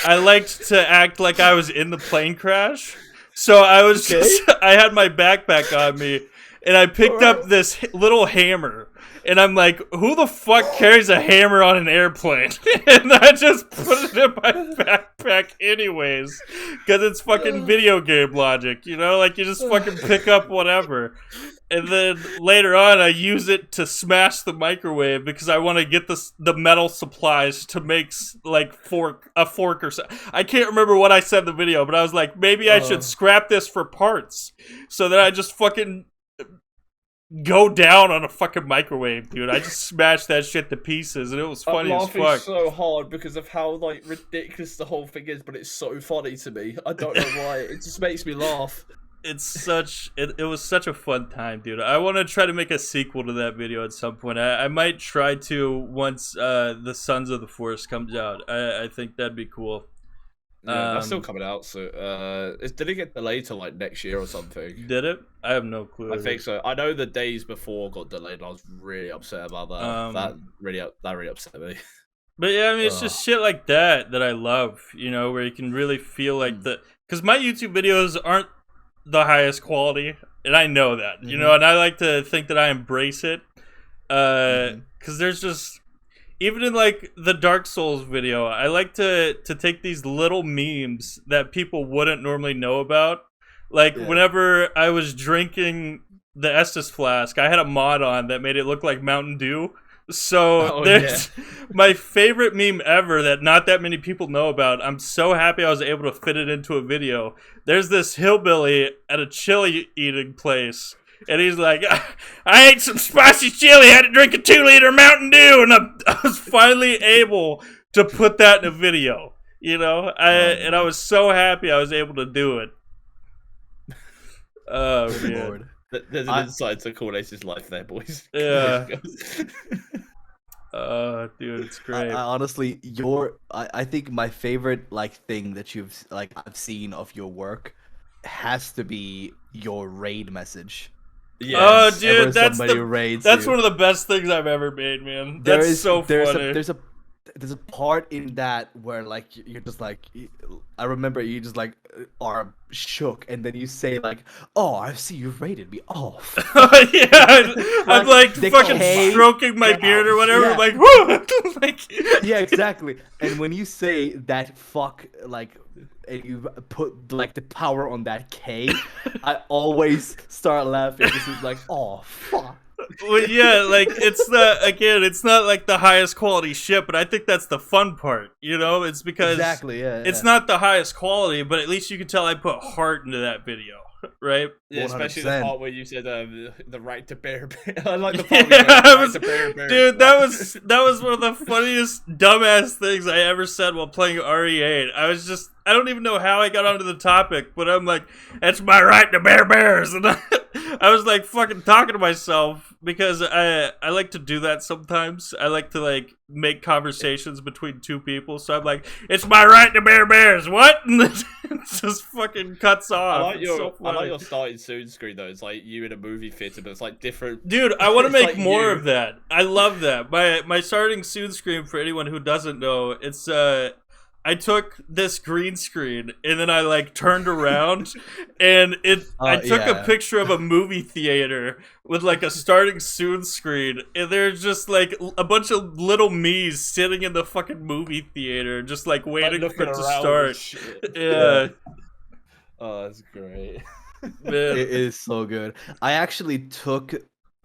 I liked to act like I was in the plane crash. So I was I had my backpack on me, and I picked up this little hammer, and I'm like, who the fuck carries a hammer on an airplane? And I just put it in my backpack anyways, because it's fucking video game logic, you know? Like, you just fucking pick up whatever. And then later on, I use it to smash the microwave because I want to get the metal supplies to make, like, a fork or something. I can't remember what I said in the video, but I was like, maybe I should scrap this for parts. So then I just fucking go down on a fucking microwave, dude. I just smashed that shit to pieces, and it was funny as fuck. I'm laughing so hard because of how, like, ridiculous the whole thing is, but it's so funny to me. I don't know why. It just makes me laugh. It was such a fun time, dude. I want to try to make a sequel to that video at some point. I might try to once the Sons of the Forest comes out. I think that'd be cool. Yeah, that's still coming out. So did it get delayed to like next year or something? Did it? I have no clue. I think so. I know the days before got delayed, and I was really upset about that. That really upset me. But yeah, I mean, it's just shit like that I love. You know, where you can really feel like because my YouTube videos aren't the highest quality, and I know that, you know, and I like to think that I embrace it, because there's just, even in like the Dark Souls video, I like to take these little memes that people wouldn't normally know about. Like whenever I was drinking the Estus flask, I had a mod on that made it look like Mountain Dew. So there's my favorite meme ever that not that many people know about. I'm so happy I was able to fit it into a video. There's this hillbilly at a chili eating place, and he's like, I ate some spicy chili, had to drink a 2-liter Mountain Dew, and I was finally able to put that in a video, you know? And I was so happy I was able to do it. Oh, man. Lord. There's an insight to COOLACETV's life there, boys. Yeah. Dude, it's great. I honestly, I think my favorite like thing that I've seen of your work has to be your raid message. Yes. Oh, dude, that's one of the best things I've ever made, man. That's so funny. There's a part in that where like you're just like, I remember you just like are shook, and then you say like, "Oh, I see you rated me off." Yeah, I'm like fucking stroking my beard or whatever. Yeah. Like, woo! Like, yeah, exactly. And when you say that fuck like and you put like the power on that K, I always start laughing. This is like, oh fuck. Well, yeah, like it's not like the highest quality shit, but I think that's the fun part, you know? It's because it's not the highest quality, but at least you can tell I put heart into that video, right? Yeah, 100%. Especially the part where you said the right to bear. I like the part right to bear. Dude, that was one of the funniest dumbass things I ever said while playing RE8. I don't even know how I got onto the topic, but I'm like, it's my right to bear bears, and I was like fucking talking to myself because I like to do that sometimes. I like to like make conversations between two people, so I'm like, it's my right to bear bears. What? And then it just fucking cuts off. I like your starting soon screen though. It's like you in a movie theater, but it's like different. Dude, I want to make like more of that. I love that. My starting soon screen, for anyone who doesn't know, it's I took this green screen and then I like turned around and I took a picture of a movie theater with like a starting soon screen, and there's just like a bunch of little me's sitting in the fucking movie theater just like waiting for it to start. Yeah. Oh, that's great. Man. It is so good. I actually took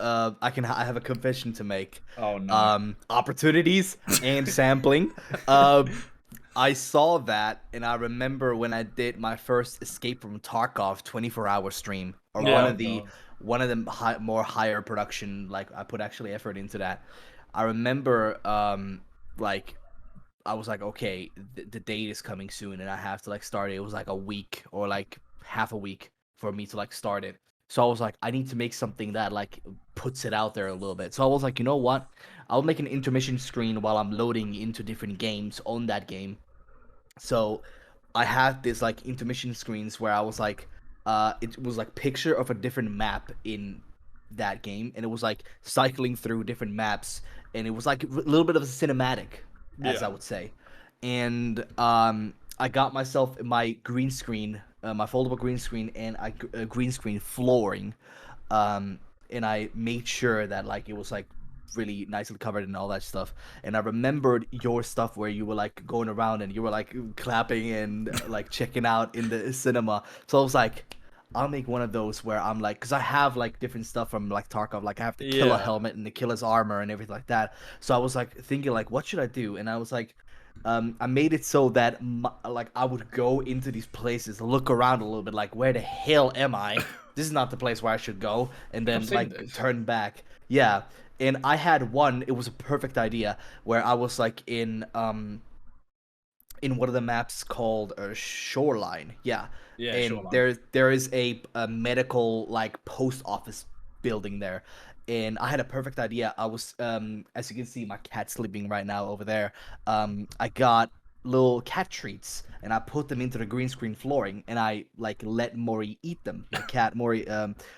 I have a confession to make. Oh no. Opportunities and sampling. I saw that, and I remember when I did my first Escape from Tarkov 24-hour stream, or one of the more higher production. Like I put actually effort into that. I remember, like I was like, okay, the date is coming soon, and I have to like start it. It was like a week or like half a week for me to like start it. So I was like, I need to make something that like puts it out there a little bit. So I was like, you know what? I'll make an intermission screen while I'm loading into different games on that game. So I had this like intermission screens where I was like, it was like picture of a different map in that game, and it was like cycling through different maps, and it was like a little bit of a cinematic, as I would say. And I got myself my green screen, my foldable green screen, and a green screen flooring, and I made sure that like it was like really nicely covered and all that stuff. And I remembered your stuff where you were like going around and you were like clapping and like checking out in the cinema. So I was like, I'll make one of those where I'm like, because I have like different stuff from like Tarkov, like I have the killer helmet and the killer's armor and everything like that. So I was like thinking like, what should I do? And I was like, I made it so that like I would go into these places, look around a little bit, like where the hell am I? This is not the place where I should go, and then like turn back. Yeah. And I had one, it was a perfect idea, where I was like in one of the maps called Shoreline. Yeah. Yeah. And Shoreline. There is a medical like post office building there. And I had a perfect idea. I was as you can see, my cat's sleeping right now over there. I got little cat treats and I put them into the green screen flooring, and I like let Maury eat them. My cat Maury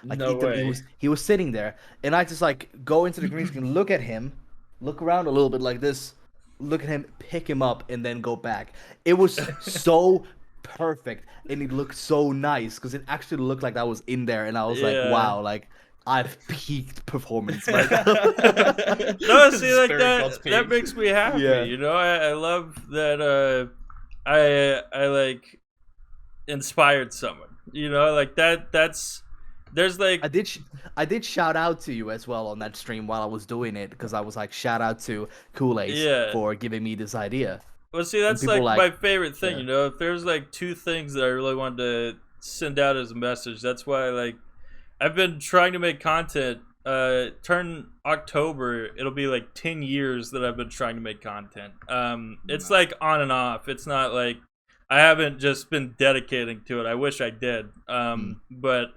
like eat them. He was sitting there, and I just like go into the green screen, look at him, look around a little bit like this, look at him, pick him up, and then go back. It was so perfect, and it looked so nice because it actually looked like I was in there, and I was like, wow, like I've peaked performance right now. No, see, like that makes me happy. Yeah. You know, I love that I like inspired someone. You know, like there's like I did shout out to you as well on that stream while I was doing it, because I was like, shout out to COOLACE for giving me this idea. Well, see, that's like my favorite thing. You know, if there's like two things that I really wanted to send out as a message, that's why like I've been trying to make content. Turn October, it'll be like 10 years that I've been trying to make content. It's like on and off. It's not like I haven't just been dedicating to it. I wish I did. But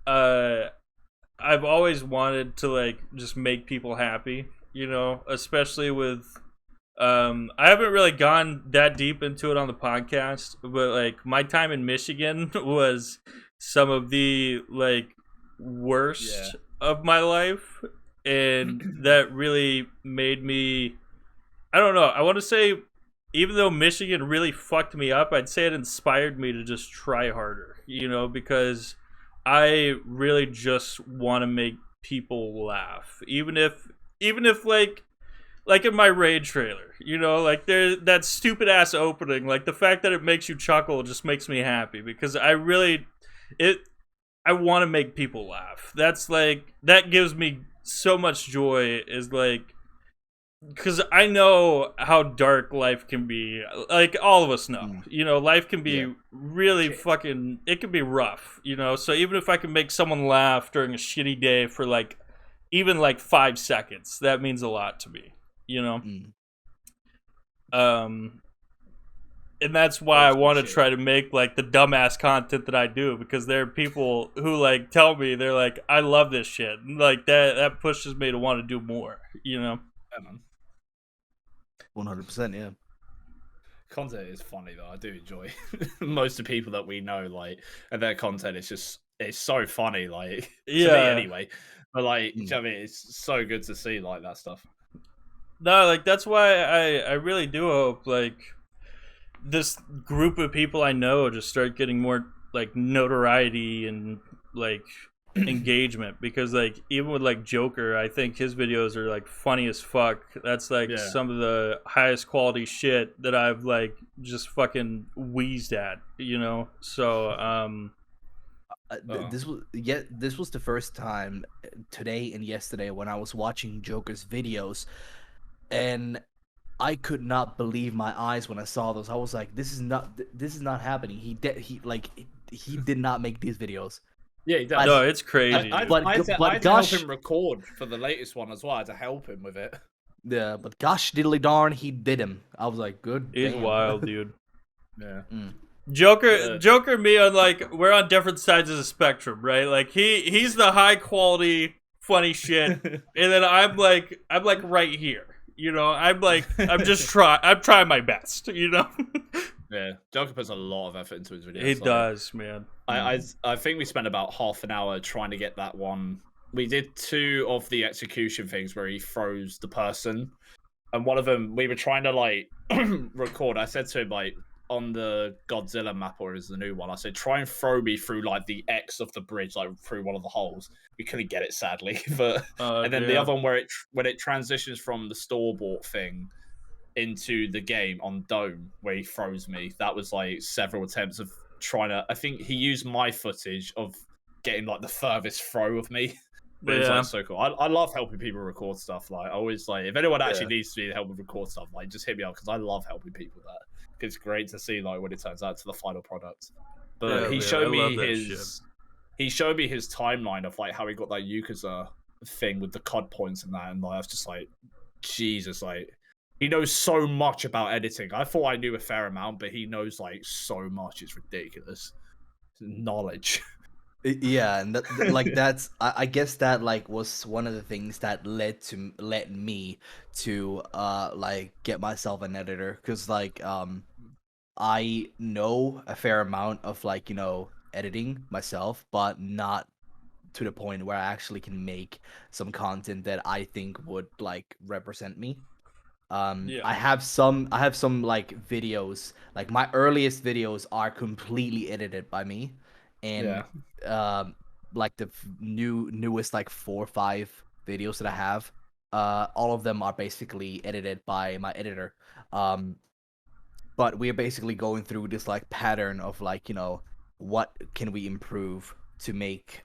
I've always wanted to like just make people happy, you know, especially with I haven't really gone that deep into it on the podcast, but like my time in Michigan was some of the like worst of my life, and that really made me, I don't know, I want to say, even though Michigan really fucked me up, I'd say it inspired me to just try harder, you know, because I really just want to make people laugh, even if like like in my Raid trailer, you know, like there that stupid ass opening, like the fact that it makes you chuckle just makes me happy because I want to make people laugh. That's like that gives me so much joy is like because I know how dark life can be. Like all of us know, you know, life can be really fucking. It can be rough, you know. So even if I can make someone laugh during a shitty day for like even like 5 seconds, that means a lot to me, you know. And that's why I want to try to make like the dumbass content that I do because there are people who like tell me they're like, I love this shit, and, like that pushes me to want to do more, you know. 100%, yeah. Content is funny though. I do enjoy most of the people that we know, like, and their content is just it's so funny, like to me anyway. But like, you know what I mean, it's so good to see like that stuff. No, like that's why I really do hope like this group of people I know just start getting more like notoriety and like engagement because like even with like Joker, I think his videos are like funny as fuck. That's like some of the highest quality shit that I've like just fucking wheezed at, you know. So this was the first time today and yesterday when I was watching Joker's videos, and I could not believe my eyes when I saw those. I was like, this is not happening. He did not make these videos. Yeah, he does. No, it's crazy. I had to help him record for the latest one as well. I had to help him with it. Yeah, but gosh diddly darn, he did him. I was like, good. He's wild, dude. Yeah. Joker, and me are like we're on different sides of the spectrum, right? Like he's the high quality funny shit, and then I'm like right here. You know, I'm trying my best. You know. Yeah, Joker puts a lot of effort into his videos. He does, man. I think we spent about half an hour trying to get that one. We did 2 of the execution things where he throws the person, and one of them we were trying to like record. I said to him like on the Godzilla map, or is the new one, I said try and throw me through like the X of the bridge, like through one of the holes. We couldn't get it sadly, but and then the other one where when it transitions from the store-bought thing into the game on Dome where he throws me, that was like several attempts of trying to. I think he used my footage of getting like the furthest throw of me. But it was like so cool. I love helping people record stuff. Like I always like if anyone actually needs to help with record stuff, like just hit me up because I love helping people. That it's great to see like when it turns out to the final product. But he showed me his timeline of like how he got that Yakuza thing with the COD points and that, and like, I was just like, Jesus, like. He knows so much about editing. I thought I knew a fair amount, but he knows like so much. It's ridiculous. Knowledge. Yeah, and that's I guess that like was one of the things that led me to like get myself an editor, because like I know a fair amount of like, you know, editing myself, but not to the point where I actually can make some content that I think would like represent me. I have some like videos, like my earliest videos are completely edited by me, and like the newest like 4 or 5 videos that I have, all of them are basically edited by my editor. But we're basically going through this like pattern of like, you know, what can we improve to make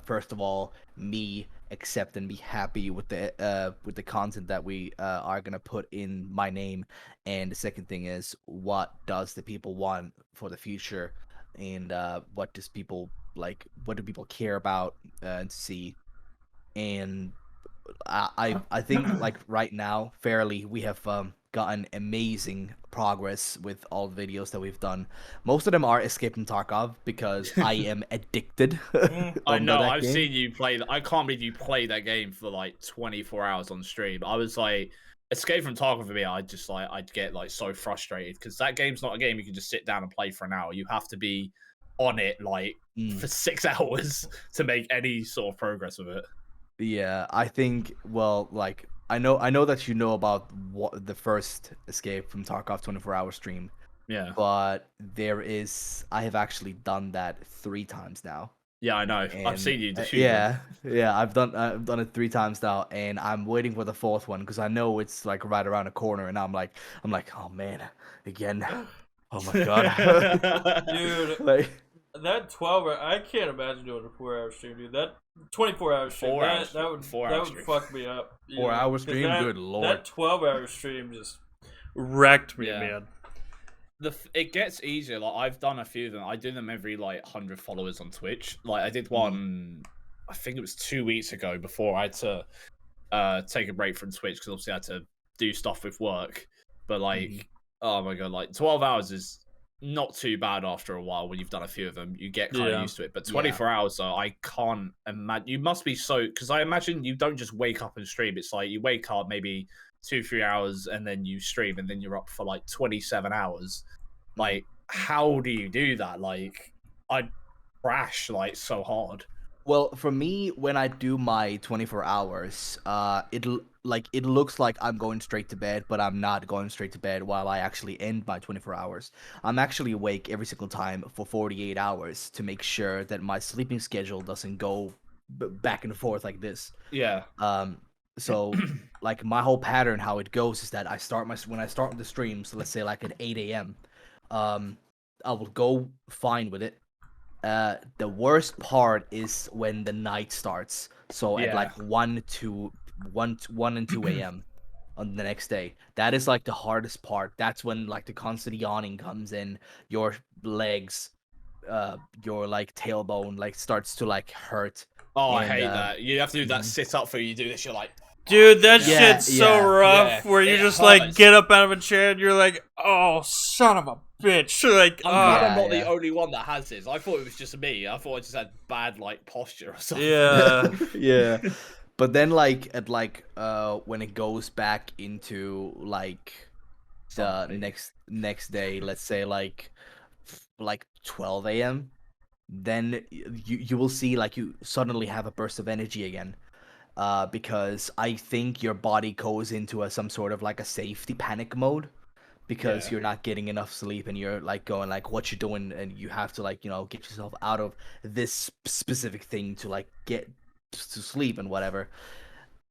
first of all me accept and be happy with the content that we are gonna put in my name, and the second thing is what does the people want for the future, and what do people care about to see. And I think like right now fairly we have gotten amazing progress with all the videos that we've done. Most of them are Escape from Tarkov because I am addicted. I know, I've seen you play. I can't believe you play that game for like 24 hours on stream. I was like, Escape from Tarkov for me, I'd get like so frustrated because that game's not a game you can just sit down and play for an hour. You have to be on it like for 6 hours to make any sort of progress with it. Yeah, I think, well, like I know that you know about what the first Escape from Tarkov 24-hour stream. Yeah. But I have actually done that 3 times now. Yeah, I know. And, I've seen you do yeah, I've done it 3 times now, and I'm waiting for the 4th one because I know it's like right around the corner, and I'm like, oh man, again, oh my god, Dude. like That 12-hour, I can't imagine doing a 4-hour stream, dude. That 24-hour stream, that would fuck me up. 4-hour stream, good lord. That 12-hour stream just wrecked me, man. It gets easier. Like I've done a few of them. I do them every like 100 followers on Twitch. Like I did one, I think it was 2 weeks ago before I had to take a break from Twitch because obviously I had to do stuff with work. But like, oh my god, like 12 hours is not too bad after a while when you've done a few of them. You get kind of used to it. But 24 hours though, I can't imagine. You must be so, because I imagine you don't just wake up and stream. It's like you wake up maybe 2-3 hours and then you stream and then you're up for like 27 hours. Like, how do you do that? Like, I'd crash like so hard. Well, for me, when I do my 24 hours, it looks like I'm going straight to bed, but I'm not going straight to bed while I actually end my 24 hours. I'm actually awake every single time for 48 hours to make sure that my sleeping schedule doesn't go back and forth like this. Yeah. So like my whole pattern, how it goes is that when I start the stream, so let's say like at 8 a.m., I will go fine with it. The worst part is when the night starts. So at like 1 and 2 a.m. on the next day. That is like the hardest part. That's when like the constant yawning comes in, your legs, your like tailbone like starts to like hurt. Oh, I hate that. You have to do that sit up for you do this. You're like, dude, that shit's so rough. Where you just like get up out of a chair and you're like, oh, son of a bitch. Like, I'm glad I'm not the only one that has this. I thought it was just me. I thought I just had bad like posture or something. Yeah. Yeah. But then like at like when it goes back into like the next day, let's say like 12 a.m., then you will see like you suddenly have a burst of energy again. Because I think your body goes into some sort of like a safety panic mode because you're not getting enough sleep and you're like going like what you're doing, and you have to like, you know, get yourself out of this specific thing to like get to sleep and whatever.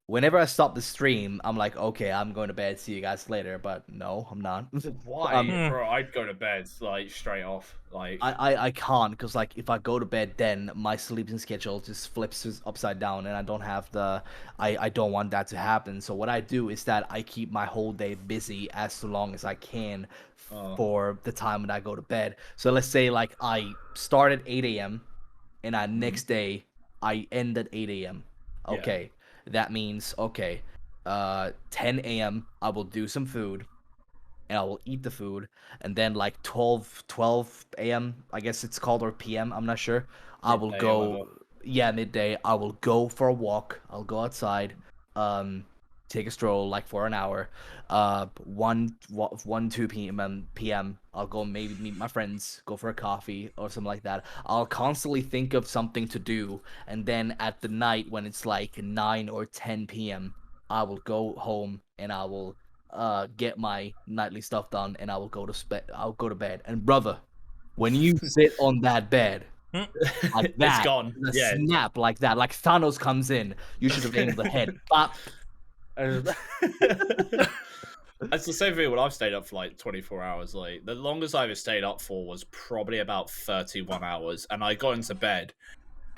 Whenever I stop the stream, I'm like, okay, I'm going to bed. See you guys later. But no, I'm not. Why, bro? I'd go to bed like straight off. Like I can't, because like if I go to bed, then my sleeping schedule just flips upside down, and I don't have the. I don't want that to happen. So what I do is that I keep my whole day busy as long as I can for the time when I go to bed. So let's say like I start at 8 a.m. and next day I end at 8 a.m. Okay. Yeah. That means, 10 a.m. I will do some food, and I will eat the food, and then like 12 a.m. I guess it's called, or p.m. I'm not sure. I will go, midday. I will go for a walk. I'll go outside, take a stroll like for an hour. 2 p.m. I'll go maybe meet my friends, go for a coffee or something like that. I'll constantly think of something to do, and then at the night when it's like 9 or 10 p.m., I will go home and I will get my nightly stuff done, and I will go to bed. And brother, when you sit on that bed like that, it's gone. Snap like that, like Thanos comes in, you should have aimed the head. Bop. It's the same thing when I've stayed up for like 24 hours. Like the longest I ever stayed up for was probably about 31 hours, and I got into bed,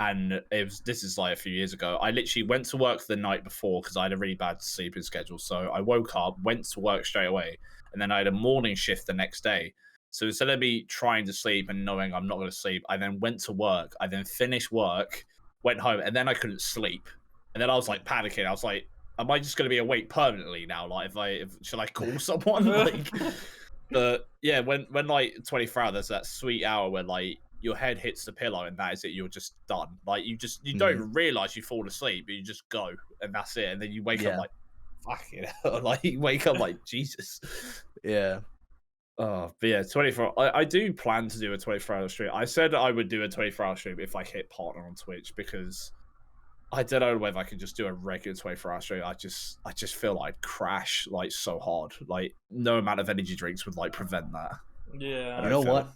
and this is like a few years ago. I literally went to work the night before because I had a really bad sleeping schedule. So I woke up, went to work straight away, and then I had a morning shift the next day. So instead of me trying to sleep and knowing I'm not going to sleep, I then went to work. I then finished work, went home, and then I couldn't sleep. And then I was like panicking. I was like, am I just going to be awake permanently now? Like, should I call someone? Like, but yeah, when like 24 hours, there's that sweet hour where like your head hits the pillow and that is it. You're just done. Like you don't even realize you fall asleep, but you just go and that's it. And then you wake up like, fuck it. Like you wake up like Jesus. Yeah. Oh, but yeah, 24. I do plan to do a 24-hour stream. I said I would do a 24-hour stream if I hit partner on Twitch, because I don't know whether I could just do a regular 24-hour stream. I just feel like I'd crash like so hard. Like no amount of energy drinks would like prevent that. Yeah. You know what?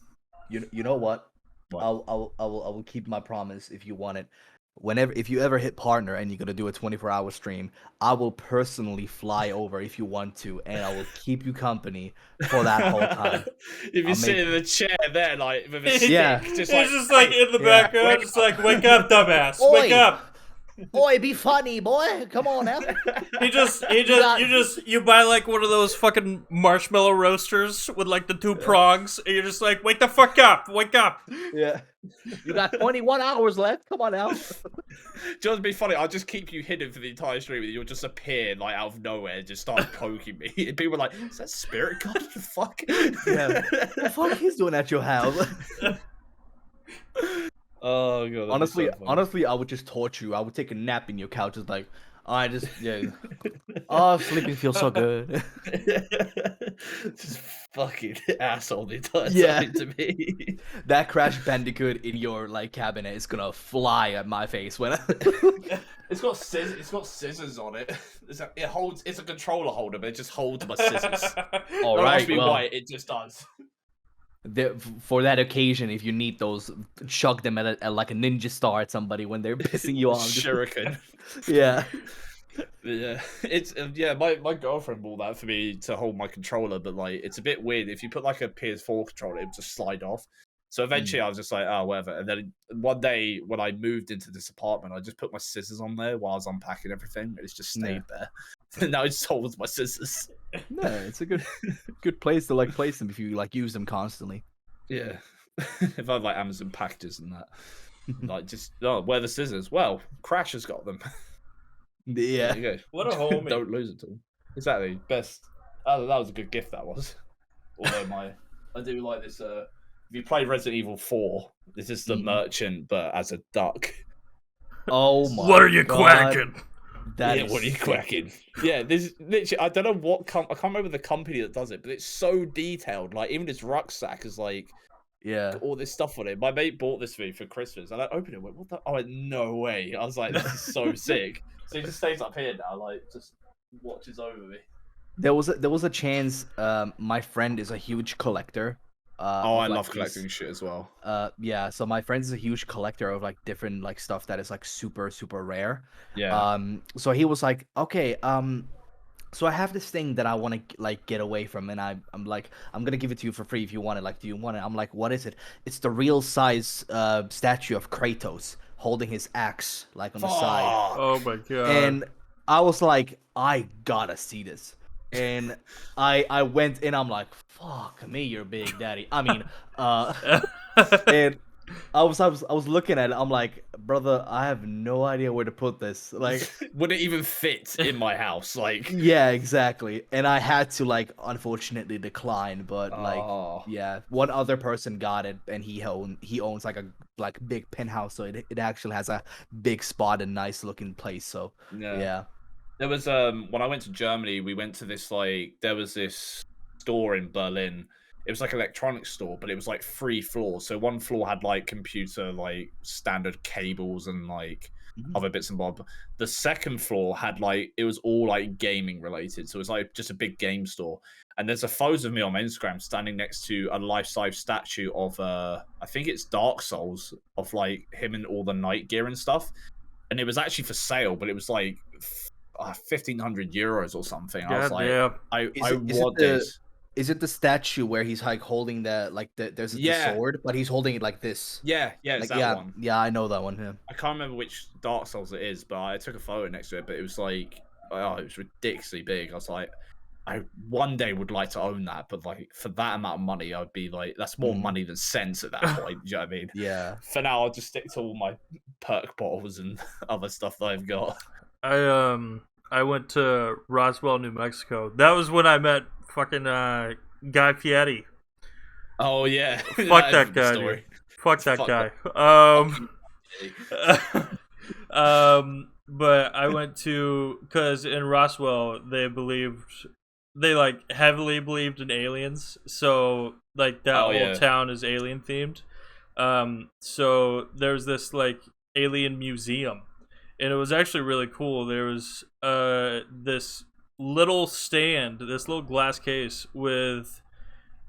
You know what? will keep my promise if you want it. If you ever hit partner and you're gonna do a 24-hour stream, I will personally fly over if you want to, and I will keep you company for that whole time. If you sit in the chair there, like with a stick, just like in the background, just like, wake up, dumbass, wake up. Boy, be funny, boy. Come on now. You buy like one of those fucking marshmallow roasters with like the 2 prongs, and you're just like, wake the fuck up, wake up. Yeah. You got 21 hours left. Come on now. Just be funny. I'll just keep you hidden for the entire stream. You'll just appear like out of nowhere, and just start poking me. And people are like, "Is that Spirittxgod? The fuck? Yeah. What the fuck he's doing at your house?" Oh god. Honestly, I would just torture you. I would take a nap in your couch. It's like, oh, sleeping feels so good. Just fucking asshole the entire time to me. That Crash Bandicoot in your like cabinet is gonna fly at my face when It's got scissors. It's got scissors on it. It's a controller holder, but it just holds my scissors. All right, why it just does. For that occasion, if you need those, chuck them at like a ninja star at somebody when they're pissing you off. Shuriken. Yeah. Yeah, it's my girlfriend bought that for me to hold my controller, but like it's a bit weird. If you put like a PS4 controller, it would just slide off. So eventually I was just like, oh, whatever. And then one day when I moved into this apartment, I just put my scissors on there while I was unpacking everything, and it's just stayed there. And now it just holds my scissors. No, it's a good place to like place them if you like use them constantly. Yeah. If I have like Amazon packages and that. Like just where are the scissors? Well, Crash has got them. Yeah. There you go. What a homie. Don't lose it to him. Exactly. Best. That was a good gift, that was. Although I do like this. If you play Resident Evil 4, this is the merchant, but as a duck. Oh my! What are you quacking? What are you quacking? Yeah, this literally. I don't know what. I can't remember the company that does it, but it's so detailed. Like even this rucksack is like. Yeah. All this stuff on it. My mate bought this for me for Christmas, and I opened it and went, what the? I went, no way. I was like, this is so sick. So he just stays up here now, like, just watches over me. There was a chance, my friend is a huge collector. I love collecting shit as well. Yeah, so my friend is a huge collector of, like, different, like, stuff that is, like, super, super rare. Yeah. So he was like, okay, so I have this thing that I want to like get away from, and I'm like, I'm gonna give it to you for free if you want it. Like, do you want it? I'm like, what is it? It's the real size statue of Kratos holding his axe like on the side. Oh my god! And I was like, I gotta see this. And I went in. I'm like, fuck me, you're big daddy. I mean, and I was looking at it. I'm like, brother, I have no idea where to put this. Like, would it even fit in my house? Like, yeah, exactly. And I had to like, unfortunately, decline. But like, yeah, one other person got it, and he owns like a big penthouse, so it actually has a big spot and nice looking place. So yeah. There was when I went to Germany, we went to this there was this store in Berlin. It was like an electronics store, but it was like 3 floors. So one floor had like computer, like standard cables and like other bits and bobs. The second floor had like, it was all like gaming related. So it was like just a big game store. And there's a photo of me on my Instagram standing next to a life-size statue of, I think it's Dark Souls, of like him in all the night gear and stuff. And it was actually for sale, but it was like 1,500 euros or something. I was like, I want this. Is it the statue where he's like holding there's the sword, but he's holding it like this? Yeah, it's like, that one. Yeah, I know that one. Yeah. I can't remember which Dark Souls it is, but I took a photo next to it. But it was like, it was ridiculously big. I was like, I one day would like to own that, but like for that amount of money, I'd be like, that's more money than sense at that point. Do you know what I mean? Yeah. For now, I'll just stick to all my perk bottles and other stuff that I've got. I went to Roswell, New Mexico. That was when I met fucking Guy Fieri. Oh yeah. Fuck that guy, dude. Fuck that guy. But I went to, because in Roswell they like heavily believed in aliens, so like that whole town is alien themed. So there's this like alien museum, and it was actually really cool. There was this little stand, this little glass case with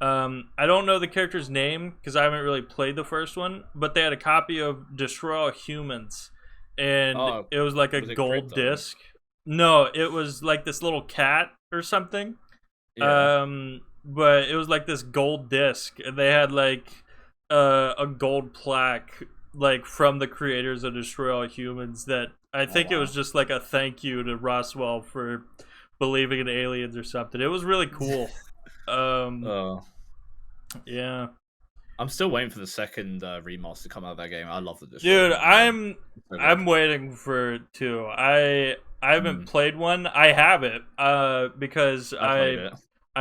I don't know the character's name because I haven't really played the first one, but they had a copy of Destroy All Humans, and it was like a gold disc. No, it was like this little cat or something. Yeah. But it was like this gold disc, and they had like a gold plaque like from the creators of Destroy All Humans that I think it was just like a thank you to Roswell for believing in aliens or something. It was really cool. Yeah. I'm still waiting for the second remaster to come out of that game. I love the Dude, I'm waiting for it too. I haven't played one. I have it because I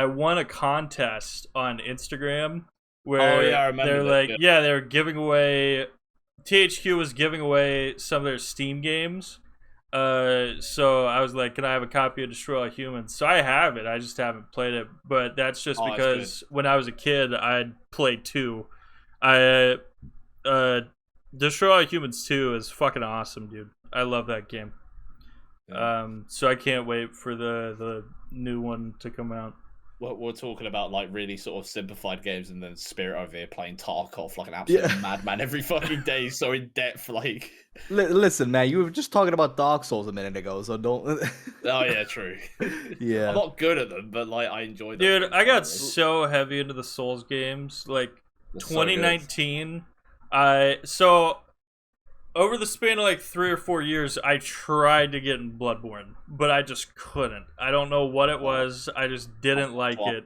won a contest on Instagram where I remember they're like, they were giving away. THQ was giving away some of their Steam games. So I was like, can I have a copy of Destroy All Humans? So I have it. I just haven't played it. But that's just because when I was a kid, I'd played 2. Destroy All Humans 2 is fucking awesome, dude. I love that game. Yeah. So I can't wait for the new one to come out. We're talking about like really sort of simplified games, and then Spirit over here playing Tarkov like an absolute madman every fucking day, so in depth. Like, listen, man, you were just talking about Dark Souls a minute ago, so don't. Oh yeah, true. Yeah, I'm not good at them, but like I enjoy them. Dude, I got so heavy into the Souls games. Like 2019, over the span of like 3 or 4 years, I tried to get in Bloodborne, but I just couldn't. I don't know what it was. I just didn't like it.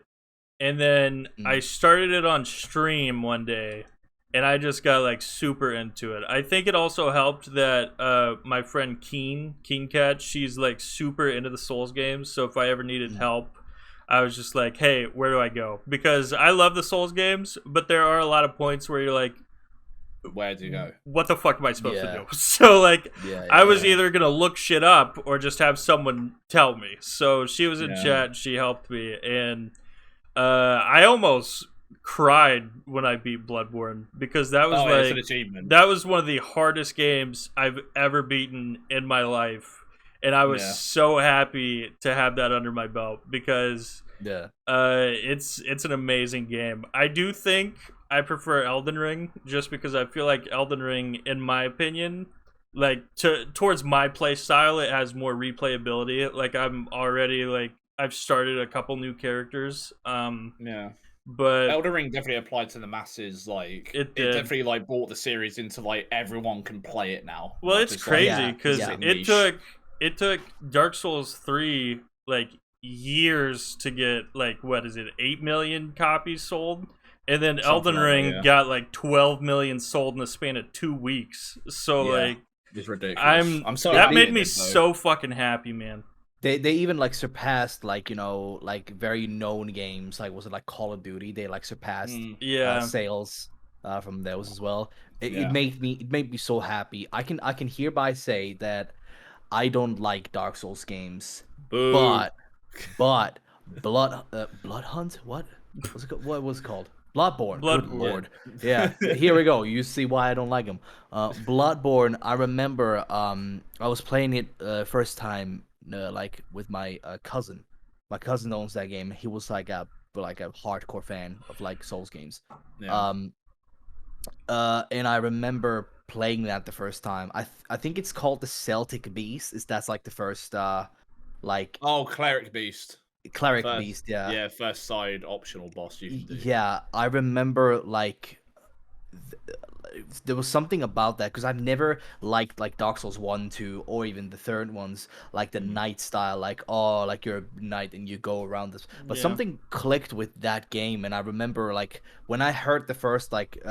And then I started it on stream one day, and I just got like super into it. I think it also helped that my friend Keen Cat, she's like super into the Souls games. So if I ever needed help, I was just like, hey, where do I go? Because I love the Souls games, but there are a lot of points where you're like, where do you go? What the fuck am I supposed to do? So like, I was either gonna look shit up or just have someone tell me. So she was in chat, and she helped me, and I almost cried when I beat Bloodborne because that was like an achievement. That was one of the hardest games I've ever beaten in my life, and I was so happy to have that under my belt because it's an amazing game. I do think I prefer Elden Ring just because I feel like Elden Ring, in my opinion, like towards my play style, it has more replayability. Like I'm already like I've started a couple new characters. But Elden Ring definitely applied to the masses. Like it definitely like brought the series into like everyone can play it now. Well, it's crazy because it took Dark Souls 3 like years to get like 8 million copies sold. And then Elden Ring got like 12 million sold in the span of 2 weeks. So like, it's ridiculous. I'm so that made me so fucking happy, man. They even like surpassed like like very known games like was it like Call of Duty? They like surpassed sales from those as well. It made me so happy. I can hereby say that I don't like Dark Souls games, but Blood Hunt, what was it? What was it called? Bloodborne. Good Lord. Yeah. Here we go. You see why I don't like him. Bloodborne. I remember. I was playing it first time like with my cousin. My cousin owns that game. He was like a hardcore fan of like Souls games. Yeah. And I remember playing that the first time. I think it's called the Celtic Beast. That's like the first like. Oh, Cleric Beast. Cleric Beast, yeah, first side optional boss you can do. Yeah, I remember like there was something about that because I've never liked like Dark Souls 1, 2, or even the third ones, like the knight style, like like you're a knight and you go around this. But something clicked with that game, and I remember like when I heard the first like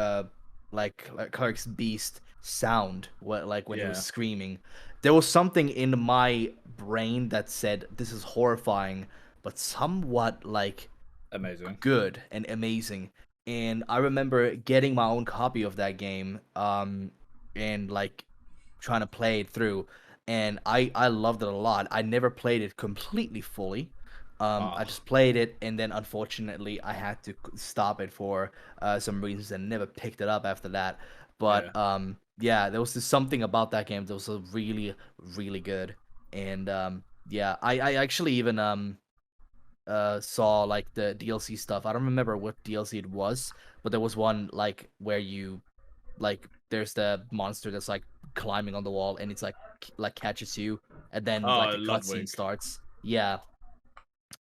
Cleric's Beast sound, when he was screaming, there was something in my brain that said this is horrifying, but somewhat like amazing, good and amazing. And I remember getting my own copy of that game, and like trying to play it through, and I loved it a lot. I never played it completely fully. I just played it, and then unfortunately I had to stop it for some reasons and never picked it up after that. But there was just something about that game that was really, really good. And I actually even saw like the DLC stuff. I don't remember what DLC it was, but there was one like where you like there's the monster that's like climbing on the wall and it's like catches you and then like a cutscene starts. Yeah.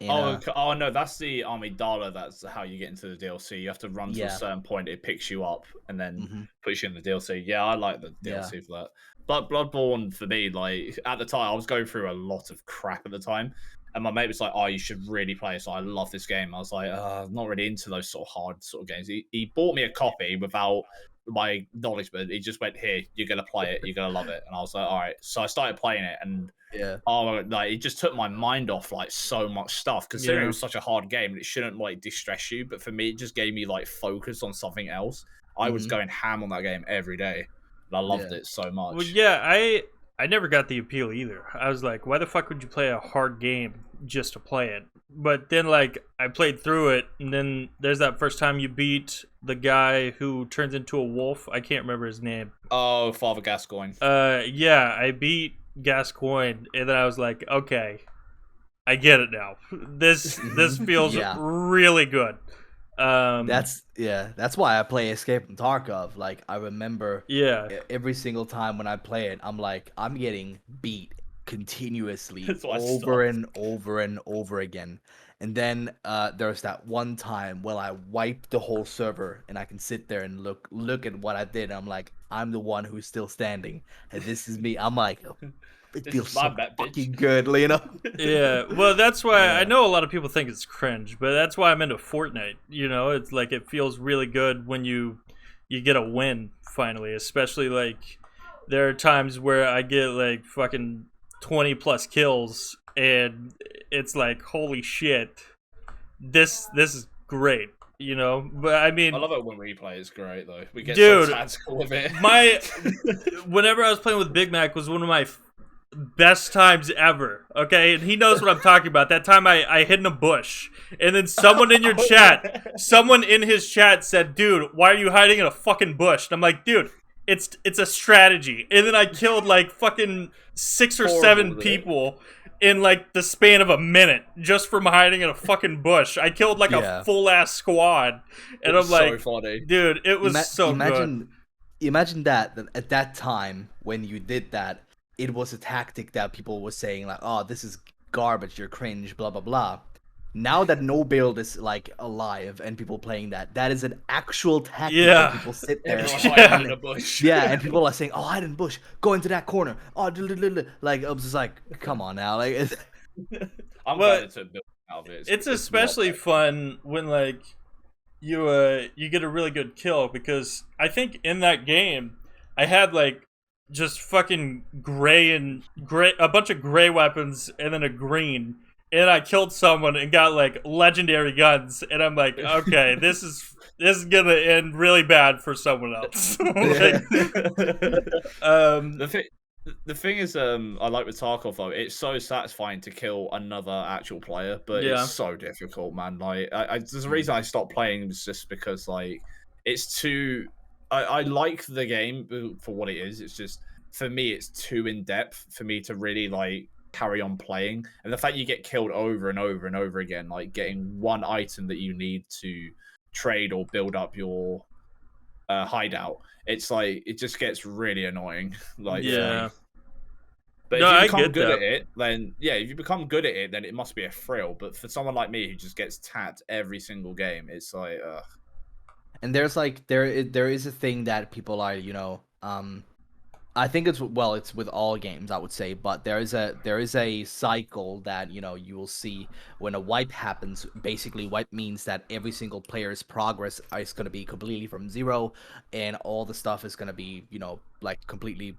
And, oh no, that's the Amidala. That's how you get into the DLC. You have to run to a certain point. It picks you up and then puts you in the DLC. Yeah, I like the DLC for that. But Bloodborne for me, like at the time, I was going through a lot of crap at the time, and my mate was like, "Oh, you should really play this. I love this game." I was like, "I'm not really into those sort of hard sort of games." He bought me a copy without my knowledge, but he just went, "Here, you're gonna play it. You're gonna love it." And I was like, "All right." So I started playing it, and like it just took my mind off like so much stuff. Considering it was such a hard game, it shouldn't like distress you. But for me, it just gave me like focus on something else. I was going ham on that game every day. And I loved it so much. Well, yeah, I never got the appeal either. I was like, why the fuck would you play a hard game just to play it? But then like I played through it, and then there's that first time you beat the guy who turns into a wolf. I can't remember his name. Oh, Father Gascoigne. Yeah, I beat Gascoigne, and then I was like, okay, I get it now. This feels really good. That's why I play Escape from Tarkov. Like I remember every single time when I play it, I'm like, I'm getting beat continuously over and over and over again. And then there's that one time where I wiped the whole server and I can sit there and look at what I did. And I'm like, I'm the one who's still standing, and this is me. I'm like, it feels so fucking good, you know? Yeah, well, that's why I know a lot of people think it's cringe, but that's why I'm into Fortnite. You know, it's like it feels really good when you get a win finally. Especially like there are times where I get like fucking 20 plus kills, and it's like, holy shit, this is great. You know, but I mean, I love it when we play. It's great though. We get so tactical with it. Whenever I was playing with Big Mac was one of my best times ever. Okay, and he knows what I'm talking about. That time I hid in a bush, and then someone in your chat, someone in his chat said, "Dude, why are you hiding in a fucking bush?" And I'm like, "Dude, it's a strategy." And then I killed like fucking 6 or 7 people in like the span of a minute just from hiding in a fucking bush. I killed like a full ass squad, and I'm like, so funny. Dude, it was so good. Imagine that at that time when you did that, it was a tactic that people were saying like, "Oh, this is garbage, you're cringe, blah blah blah." Now that no build is like alive and people playing that is an actual tactic. Yeah, people sit there. In a bush. Yeah, and people are saying, "Oh, hide in the bush, go into that corner." Oh, like I was just like, come on now, like. I'm glad to build out of it. It's especially fun when like you get a really good kill, because I think in that game I had like just fucking gray, a bunch of gray weapons and then a green, and I killed someone and got like legendary guns, and I'm like, okay, this is gonna end really bad for someone else. The thing is, I like with Tarkov though, it's so satisfying to kill another actual player, but it's so difficult, man. Like, there's a reason I stopped playing, was just because like it's too. I like the game for what it is. It's just, for me, it's too in depth for me to really like carry on playing. And the fact you get killed over and over and over again, like getting one item that you need to trade or build up your hideout, it's like it just gets really annoying. Like, but if you become good at it, then if you become good at it, then it must be a thrill. But for someone like me who just gets tapped every single game, it's like, ugh. And there's like there is a thing that people are, you know, I think it's with all games, I would say, but there is a cycle that, you know, you will see when a wipe happens. Basically, wipe means that every single player's progress is going to be completely from zero, and all the stuff is going to be, you know, like completely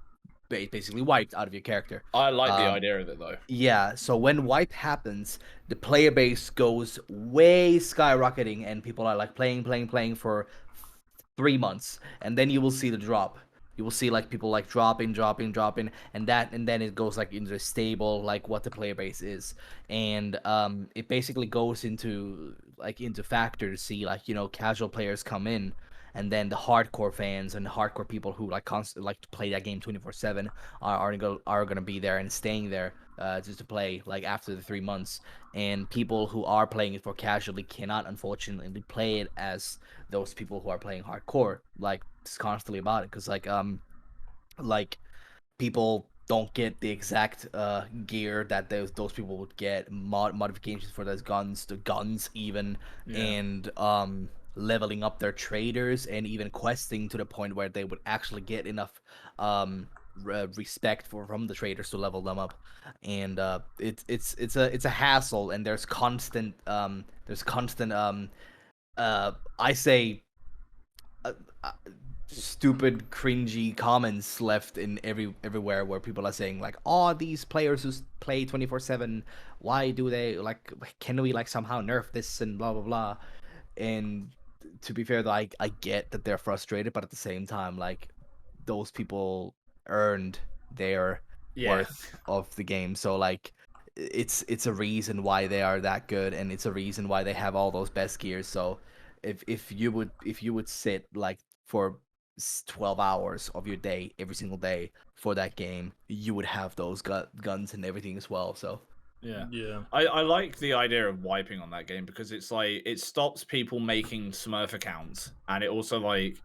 basically wiped out of your character. I like the idea of it though. Yeah, so when wipe happens, the player base goes way skyrocketing, and people are like playing for 3 months, and then you will see the drop. You will see like people like dropping, and then it goes like into stable, like what the player base is, and it basically goes into factor to see, like, you know, casual players come in, and then the hardcore fans and the hardcore people who like constantly like to play that game 24/7 are gonna be there and staying there just to play like after the 3 months, and people who are playing it for casually cannot unfortunately play it as those people who are playing hardcore, like just constantly about it, because like people don't get the exact gear that those people would get, modifications for those guns, the guns even, and leveling up their traders, and even questing to the point where they would actually get enough respect from the traders to level them up. And it's a hassle, and there's constant I say stupid cringy comments left in everywhere where people are saying like, oh, these players who play 24/7, why do they, like, can we like somehow nerf this and blah blah blah. And to be fair though, I get that they're frustrated, but at the same time, like, those people earned their worth of the game. So like, it's a reason why they are that good, and it's a reason why they have all those best gears. So if you would sit like for 12 hours of your day every single day for that game, you would have those guns and everything as well. So yeah. I like the idea of wiping on that game, because it's like, it stops people making Smurf accounts, and it also like,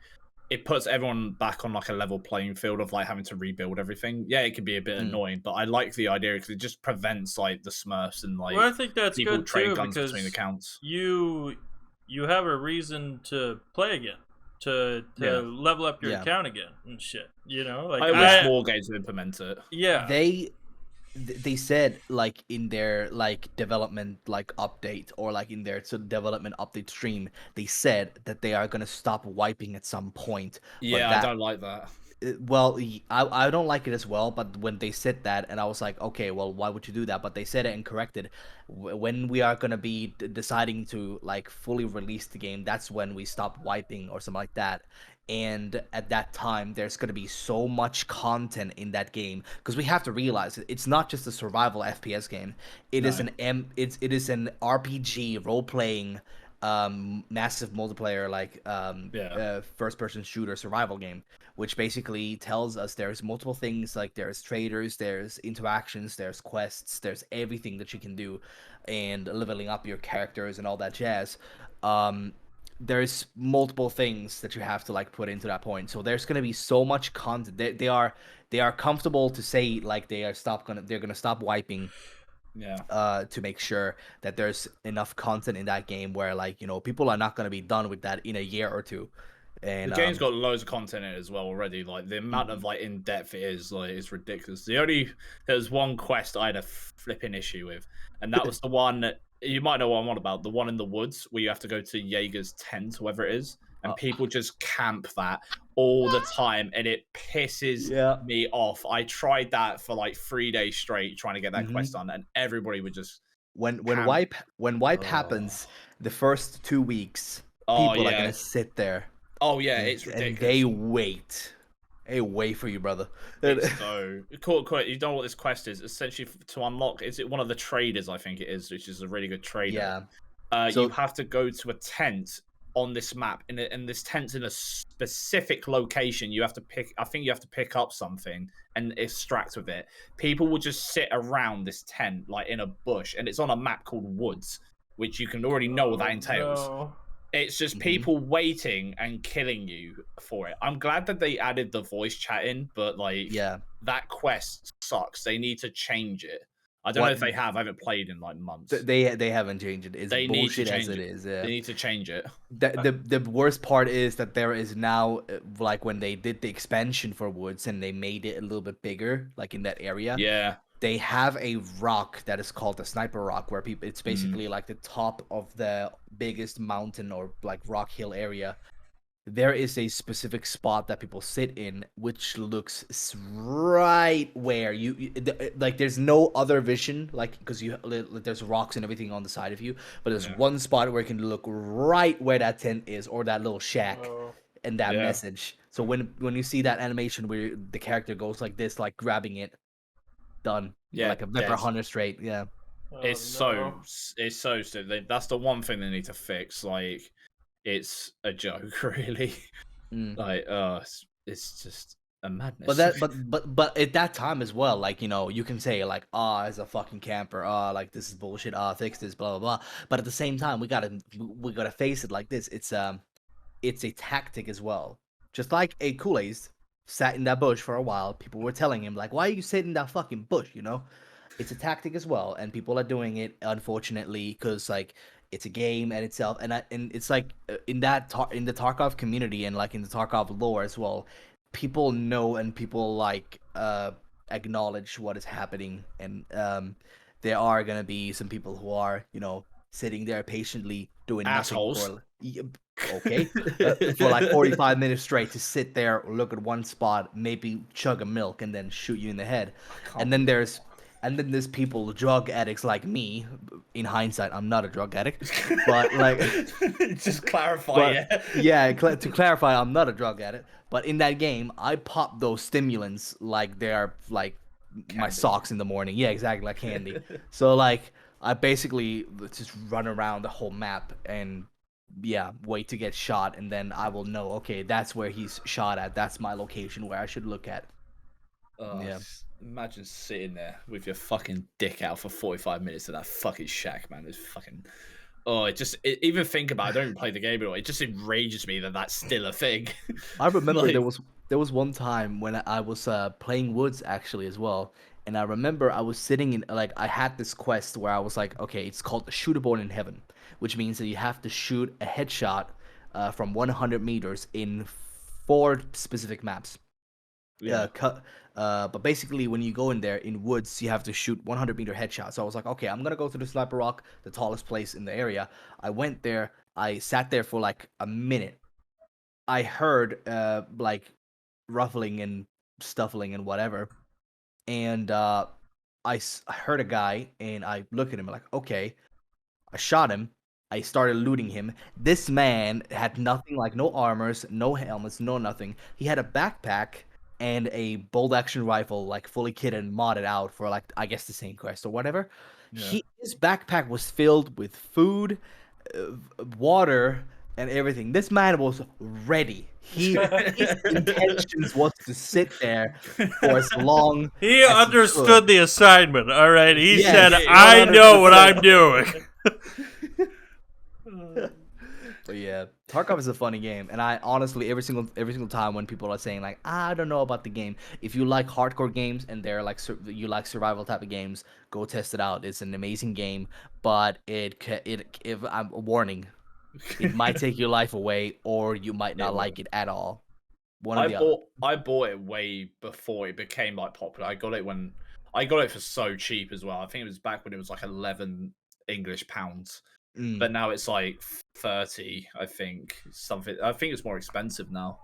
it puts everyone back on like a level playing field of like having to rebuild everything. Yeah, it can be a bit annoying, but I like the idea because it just prevents like the Smurfs and like, well, I think that's people good trade too, guns because between accounts. You have a reason to play again, to level up your account again and shit. You know, like, I wish more games would implement it. Yeah, they said like in their like development like update, or like in their development update stream, they said that they are gonna stop wiping at some point. Yeah, I don't like that. Well, I don't like it as well, but when they said that, and I was like, okay, well, why would you do that? But they said it and corrected. When we are gonna be deciding to like fully release the game, that's when we stop wiping or something like that. And at that time, there's gonna be so much content in that game, because we have to realize it's not just a survival FPS game. It is an RPG role playing, massive multiplayer, like first person shooter survival game, which basically tells us there's multiple things, like there's traders, there's interactions, there's quests, there's everything that you can do, and leveling up your characters and all that jazz. There's multiple things that you have to like put into that point. So there's gonna be so much content. They are comfortable to say like they're gonna stop wiping, to make sure that there's enough content in that game where, like, you know, people are not gonna be done with that in a year or two. And the game's got loads of content in it as well already. Like, the amount of like in depth it is, like, it's ridiculous. There's one quest I had a flipping issue with, and that was the one that, you might know what I'm on about, the one in the woods where you have to go to Jaeger's tent, whoever it is, and people just camp that all the time, and it pisses me off. I tried that for like 3 days straight trying to get that quest done, and everybody would just when wipe happens, the first 2 weeks, people are gonna sit there. Oh yeah, it's ridiculous. And they wait. They wait for you, brother. So, you know what this quest is? Essentially, to unlock, is it one of the traders? I think it is, which is a really good trader. Yeah. You have to go to a tent on this map, and this tent's in a specific location. You have to pick. I think you have to pick up something and extract with it. People will just sit around this tent, like in a bush, and it's on a map called Woods, which you can already know what that entails. No. It's just people waiting and killing you for it. I'm glad that they added the voice chat in, but like, that quest sucks. They need to change it. I don't know if they have. I haven't played in like months. They haven't changed it. It's bullshit as it is. Yeah. They need to change it. The worst part is that there is now, like, when they did the expansion for Woods and they made it a little bit bigger, like in that area. Yeah. They have a rock that is called the Sniper Rock, where it's basically like the top of the biggest mountain or like rock hill area. There is a specific spot that people sit in, which looks right where like, there's no other vision, like, because there's rocks and everything on the side of you, but there's one spot where you can look right where that tent is, or that little shack, and that message. So when you see that animation where the character goes like this, like grabbing it, done. Like a Viper Hunter straight. It's so stupid. That's the one thing they need to fix. Like, it's a joke, really. Like, it's just a madness. But at that time as well, like, you know, you can say like, as a fucking camper, like this is bullshit, fix this, blah blah blah. But at the same time, we gotta face it like this. It's a tactic as well. Just like a Kool-Aid sat in that bush for a while, people were telling him like, why are you sitting in that fucking bush? You know, it's a tactic as well, and people are doing it unfortunately because like it's a game and itself, and it's like in in the Tarkov community and like in the Tarkov lore as well, people know and people like acknowledge what is happening, and there are gonna be some people who are, you know, sitting there patiently doing assholes. Nothing for like 45 minutes straight to sit there, look at one spot, maybe chug a milk, and then shoot you in the head. And then there's people, drug addicts like me. In hindsight, I'm not a drug addict, but like, just clarify. To clarify, I'm not a drug addict. But in that game, I pop those stimulants like they are like candy. My socks in the morning. Yeah, exactly, like candy. So like, I basically just run around the whole map and wait to get shot, and then I will know, okay, that's where he's shot at. That's my location where I should look at. Imagine sitting there with your fucking dick out for 45 minutes in that fucking shack, man. It's fucking... even think about it. I don't even play the game at all. It just enrages me that that's still a thing. I remember like... there was one time when I was playing Woods actually as well, and I remember I was sitting in, like, I had this quest where I was like, okay, it's called the Shooterborn in Heaven, which means that you have to shoot a headshot from 100 meters in 4 specific maps. But basically, when you go in there in Woods, you have to shoot 100-meter headshots. So I was like, okay, I'm gonna go to the Sniper Rock, the tallest place in the area. I went there. I sat there for like a minute. I heard like ruffling and stuffling and whatever, and I heard a guy, and I looked at him like, okay. I shot him. I started looting him. This man had nothing, like no armors, no helmets, no nothing. He had a backpack and a bolt action rifle, like fully kitted and modded out for, like, I guess the same quest or whatever. Yeah. His backpack was filled with food, water, and everything. This man was ready. His intentions was to sit there for as long. He understood the assignment. All right, he said, "I know what I'm doing." But yeah, Tarkov is a funny game, and I honestly every single time when people are saying like, I don't know about the game, if you like hardcore games and they're like you like survival type of games, go test it out. It's an amazing game, but if I'm warning, it might take your life away, or you might not like it at all. I bought it way before it became like popular. I got it for so cheap as well. I think it was back when it was like 11 English pounds. But now it's like 30, I think. Something. I think it's more expensive now.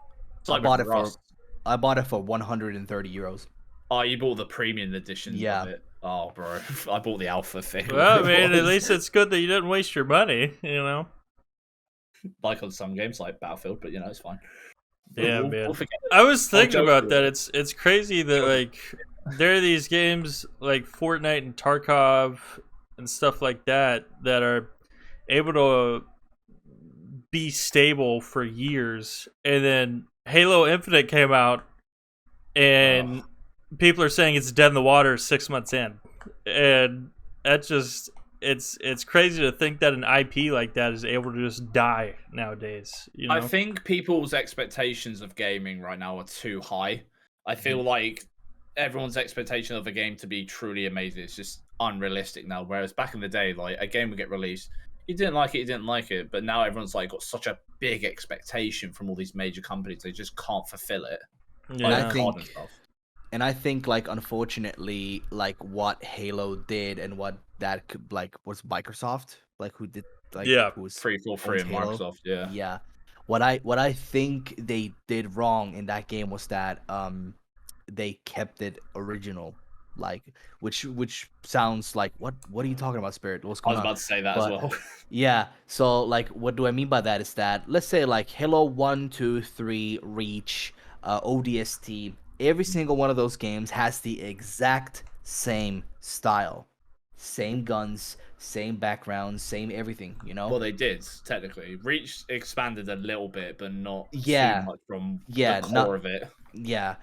I bought it for 130 euros. Oh, you bought the premium edition of it? Oh, bro. I bought the alpha thing. Well, I mean, at least it's good that you didn't waste your money, you know? Like on some games like Battlefield, but, you know, it's fine. Yeah, man. I was thinking about that. It's crazy that, like, there are these games like Fortnite and Tarkov and stuff like that that are able to be stable for years, and then Halo Infinite came out and people are saying it's dead in the water 6 months in, and that just it's crazy to think that an IP like that is able to just die nowadays, you know? I think people's expectations of gaming right now are too high. I feel like everyone's expectation of a game to be truly amazing is just unrealistic now, whereas back in the day, like, a game would get released, you didn't like it, but now everyone's like got such a big expectation from all these major companies, they just can't fulfill it. Yeah. And I think like, unfortunately, like what Halo did and what that could, like, was Microsoft, like, who did, like, who was 343 and Microsoft, yeah. What I think they did wrong in that game was that they kept it original. Like, which sounds like, what are you talking about, Spirit? What's going on? I was about to say that as well. Yeah, so like, what do I mean by that is that, let's say like Halo 1, 2, 3, Reach, ODST, every single one of those games has the exact same style, same guns, same background, same everything, you know? Well, they did, technically. Reach expanded a little bit, but not too much from the core of it. yeah,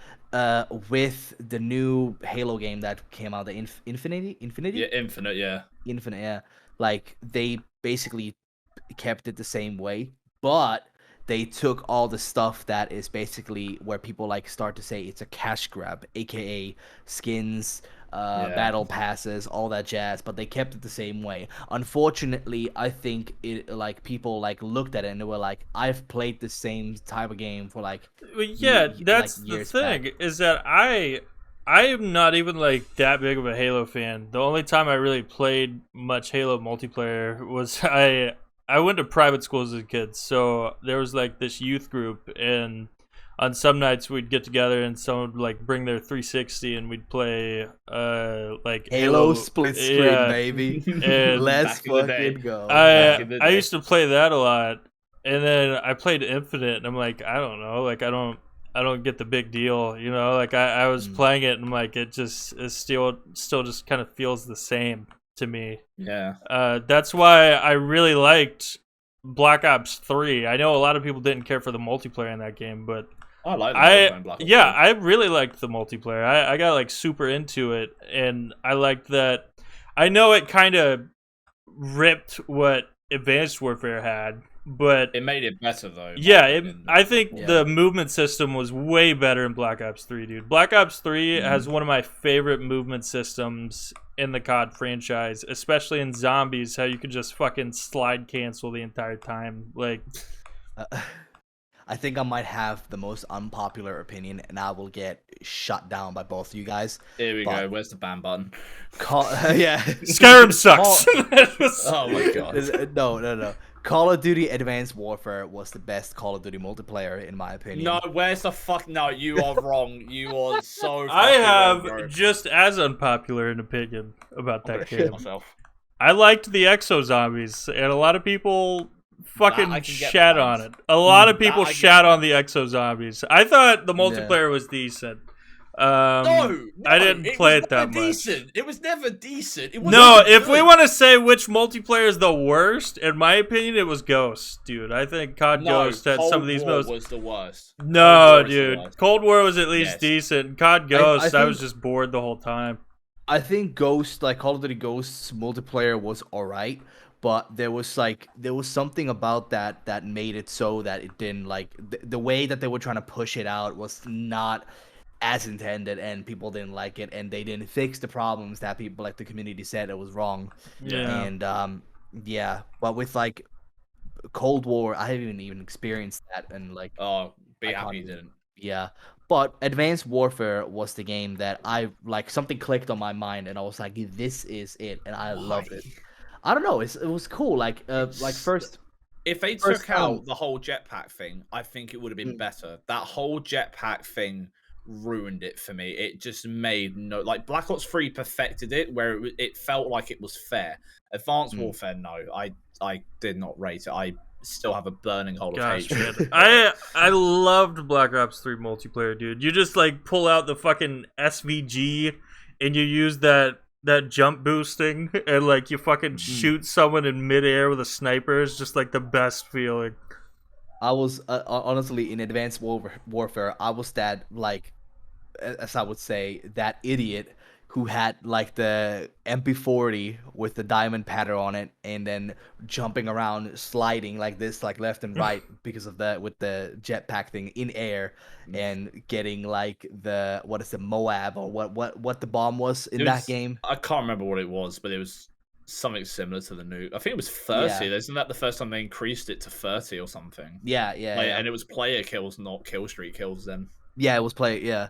with the new Halo game that came out, the Infinity, Yeah, Infinite, yeah. Infinite, yeah. Like they basically kept it the same way, but they took all the stuff that is basically where people like start to say it's a cash grab, aka skins, battle passes, all that jazz, but they kept it the same way. Unfortunately, I think it like people like looked at it and they were like, I've played the same type of game for like yeah, that's like the years thing back. is that I am not even like that big of a Halo fan. The only time I really played much Halo multiplayer was I went to private schools as a kid, so there was like this youth group, and on some nights we'd get together and someone would like bring their 360 and we'd play like Halo split screen, yeah. baby. And Let's Back in the day. fucking go. I used to play that a lot, and then I played Infinite, and I'm like, I don't know, like I don't get the big deal, you know. Like I was playing it, and I'm like, it just is still just kind of feels the same to me. Yeah. That's why I really liked Black Ops 3. I know a lot of people didn't care for the multiplayer in that game, but I like Black Ops 3. I really liked the multiplayer. I got like super into it, and I liked that. I know it kind of ripped what Advanced Warfare had, but it made it better though. Yeah, I think the movement system was way better in Black Ops 3, dude. Black Ops 3 has one of my favorite movement systems in the COD franchise, especially in zombies, how you could just fucking slide cancel the entire time. Like, I think I might have the most unpopular opinion, and I will get shut down by both of you guys. Here we go. Where's the ban button? Yeah. Skyrim sucks. Oh my god. No. Call of Duty Advanced Warfare was the best Call of Duty multiplayer, in my opinion. No, where's the fuck? No, you are wrong. You are so. I have wrong, just as unpopular an opinion about that game. Myself. I liked the Exo Zombies, and a lot of people fucking shat on it. A lot of people shat on the Exo Zombies. I thought the multiplayer was decent. No, I didn't play it that much. It was never decent. No, if we want to say which multiplayer is the worst, in my opinion, it was Ghost, dude. I think COD Ghost had some of these most. Was the worst. No, dude, Cold War was at least decent. COD Ghost, I was just bored the whole time. I think Ghost, like Call of Duty Ghost's multiplayer, was alright, but there was something about that made it so that it didn't like the way that they were trying to push it out was not as intended, and people didn't like it, and they didn't fix the problems that people like the community said it was wrong. Yeah. And but with like Cold War, I haven't even experienced that, and like be happy you didn't. Yeah. But Advanced Warfare was the game that I like, something clicked on my mind, and I was like, this is it, and I loved it. I don't know, it was cool. Like first, if they took out the whole jetpack thing, I think it would have been better. That whole jetpack thing ruined it for me. It just made like Black Ops 3 perfected it, where it felt like it was fair. Advanced Warfare, no, I did not rate it. I still have a burning hole of hatred. I loved Black Ops 3 multiplayer, dude. You just like pull out the fucking SVG and you use that jump boosting and like you fucking shoot someone in midair with a sniper. Is just like the best feeling. I was honestly in Advanced Warfare. I was that, like, as I would say, that idiot who had like the MP40 with the diamond pattern on it, and then jumping around, sliding like this, like left and right, because of with the jetpack thing in air, and getting like the Moab or what the bomb was in that game. I can't remember what it was, but it was something similar to the nuke. I think it was 30. Yeah. Isn't that the first time they increased it to 30 or something? Yeah. And it was player kills, not kill streak kills then. Yeah, it was yeah.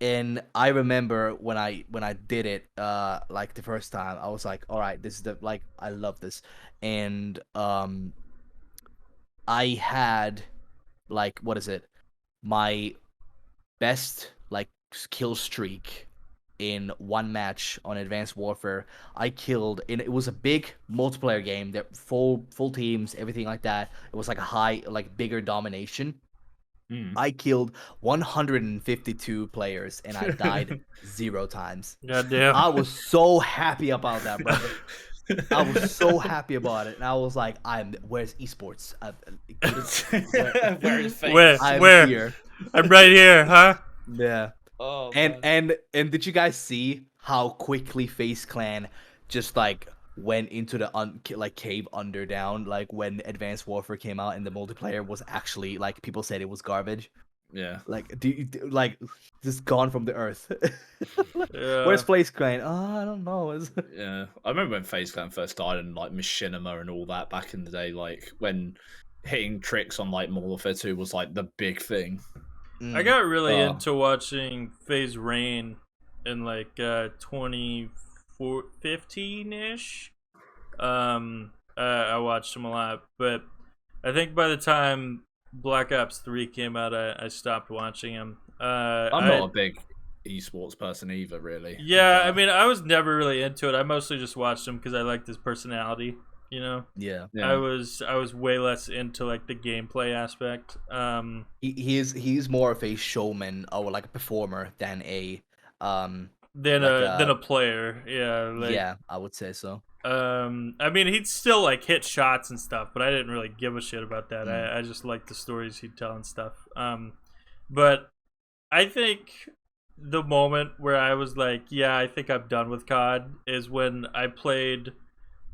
And I remember when I did it, like the first time, I was like, all right, this is I love this. And I had my best like kill streak in one match on Advanced Warfare. I killed, and it was a big multiplayer game, that full teams, everything like that. It was like a high, like bigger domination. I killed 152 players, and I died 0 times. Goddamn. I was so happy about that, brother. I was so happy about it, and I was like, where's esports? Where is fame? Where? Here. I'm right here, huh? Yeah. Oh, And did you guys see how quickly FaZe Clan just like went into the like cave underdown, like when Advanced Warfare came out and the multiplayer was actually like people said it was garbage. yeah. Like like just gone from the earth. Where's Yeah. FaZe Clan? Oh, I don't know. Yeah, I remember when FaZe Clan first started and like Machinima and all that back in the day, like when hitting tricks on like Modern Warfare 2 was like the big thing. I got really Oh. into watching FaZe Rain in like 2015-ish. I watched him a lot, but I think by the time Black Ops 3 came out, I stopped watching him. I'm not a big esports person either, really. Yeah, I mean, I was never really into it. I mostly just watched him because I liked his personality. You know, Yeah. I was way less into like the gameplay aspect. He's more of a showman or like a performer than a than a player. Yeah, like, yeah, I would say so. I mean, he'd still like hit shots and stuff, but I didn't really give a shit about that. I just liked the stories he'd tell and stuff. But I think the moment where I was like, yeah, I think I'm done with COD is when I played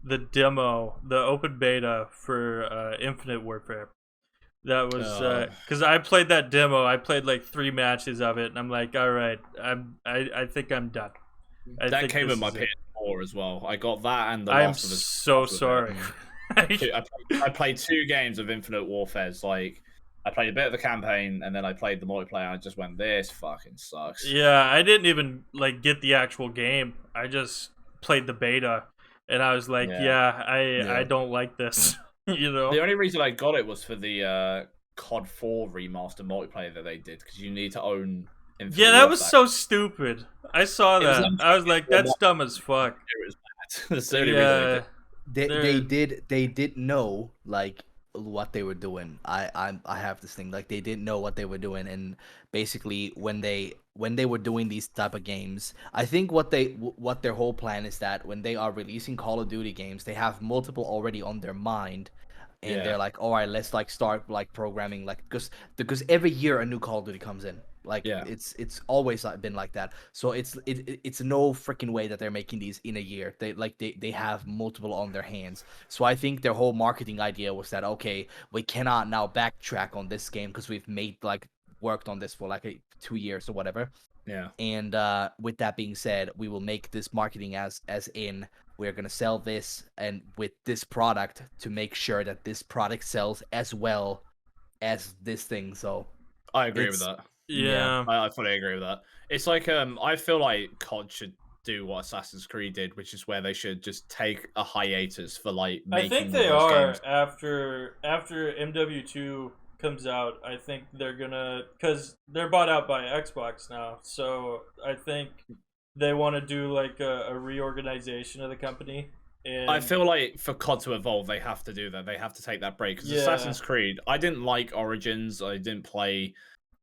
the demo, the open beta for Infinite Warfare. That was because I played that demo. I played like 3 matches of it, and I'm like, all right, I think I'm done. That came with my PS4 as well. I got that and the I'm Last of Us. so sorry. I played 2 games of Infinite Warfare. Like I played a bit of the campaign and then I played the multiplayer. And I just went, this fucking sucks. Yeah, I didn't even like get the actual game. I just played the beta, and I was like, I don't like this. You know, the only reason I got it was for the COD 4 remaster multiplayer that they did because you need to own. Infinite yeah, that Warfare. was so stupid. I saw that. I was like, that's dumb as fuck. It was bad. That's the only reason I did. They did know like what they were doing. I have this thing like they didn't know what they were doing, and basically when they were doing these type of games, I think what their whole plan is that when they are releasing Call of Duty games, they have multiple already on their mind. And they're like, all right, let's like start like programming like because every year a new Call of Duty comes in. Like it's always been like that. So it's no freaking way that they're making these in a year. They have multiple on their hands. So I think their whole marketing idea was that okay, we cannot now backtrack on this game because we've worked on this for like 2 years or whatever. Yeah. And with that being said, we will make this marketing as in we're gonna sell this and with this product to make sure that this product sells as well as this thing. So I agree with that. Yeah. I fully agree with that. It's like I feel like COD should do what Assassin's Creed did, which is where they should just take a hiatus for like making I think they are games. after MW2 comes out. I think they're gonna, because they're bought out by Xbox now, so I think they want to do like a reorganization of the company. And I feel like for COD to evolve, they have to do that. They have to take that break because Assassin's Creed. I didn't like Origins. I didn't play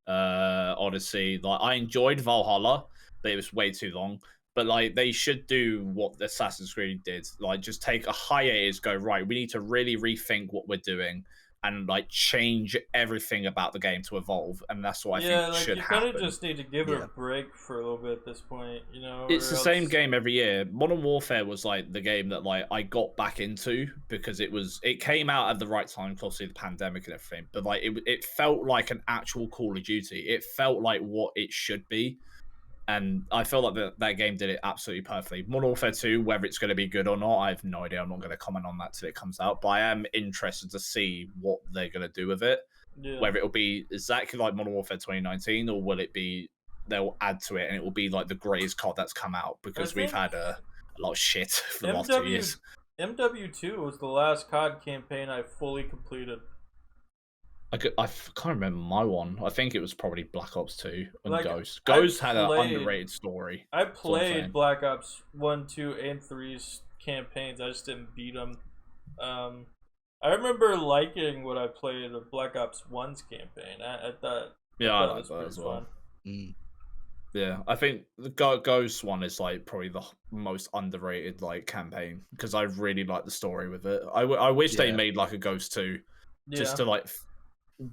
Odyssey. Like I enjoyed Valhalla, but it was way too long. But like they should do what the Assassin's Creed did. Like just take a hiatus, go right. We need to really rethink what we're doing and like change everything about the game to evolve. And that's what I think should happen. You kind of just need to give it a break for a little bit at this point. You know, it's the same game every year. Modern Warfare was like the game that like I got back into because it came out at the right time, obviously the pandemic and everything. But like it felt like an actual Call of Duty. It felt like what it should be. And I feel like that game did it absolutely perfectly. Modern Warfare 2, whether it's going to be good or not, I have no idea. I'm not going to comment on that till it comes out. But I am interested to see what they're going to do with it. Yeah. Whether it'll be exactly like Modern Warfare 2019, or will it be they'll add to it and it will be like the greatest COD that's come out because we've had a lot of shit for the last 2 years. MW2 was the last COD campaign I fully completed. I can't remember my one. I think it was probably Black Ops 2 and like, Ghost. Ghost had an underrated story. I played Black Ops 1, 2, and 3's campaigns. I just didn't beat them. I remember liking what I played of Black Ops 1's campaign. I thought I liked that as well. Yeah, I think the Ghost one is like probably the most underrated like campaign because I really like the story with it. I wish they made like a Ghost 2 just to like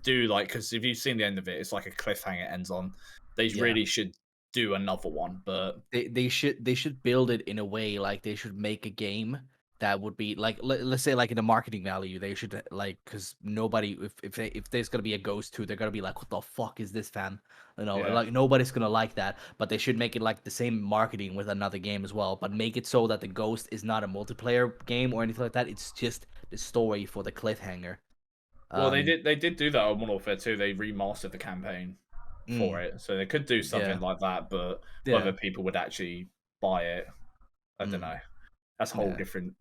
do like because if you've seen the end of it, it's like a cliffhanger ends on, They really should do another one, but they should build it in a way like they should make a game that would be like let's say like in the marketing value they should like because nobody if there's gonna be a Ghost 2 they're gonna be like what the fuck is this, fam, you know, like nobody's gonna like that, but they should make it like the same marketing with another game as well, but make it so that the Ghost is not a multiplayer game or anything like that. It's just the story for the cliffhanger. Well, they did do that on Modern Warfare 2. They remastered the campaign for it, so they could do something like that. But whether people would actually buy it, I don't know. That's a whole different,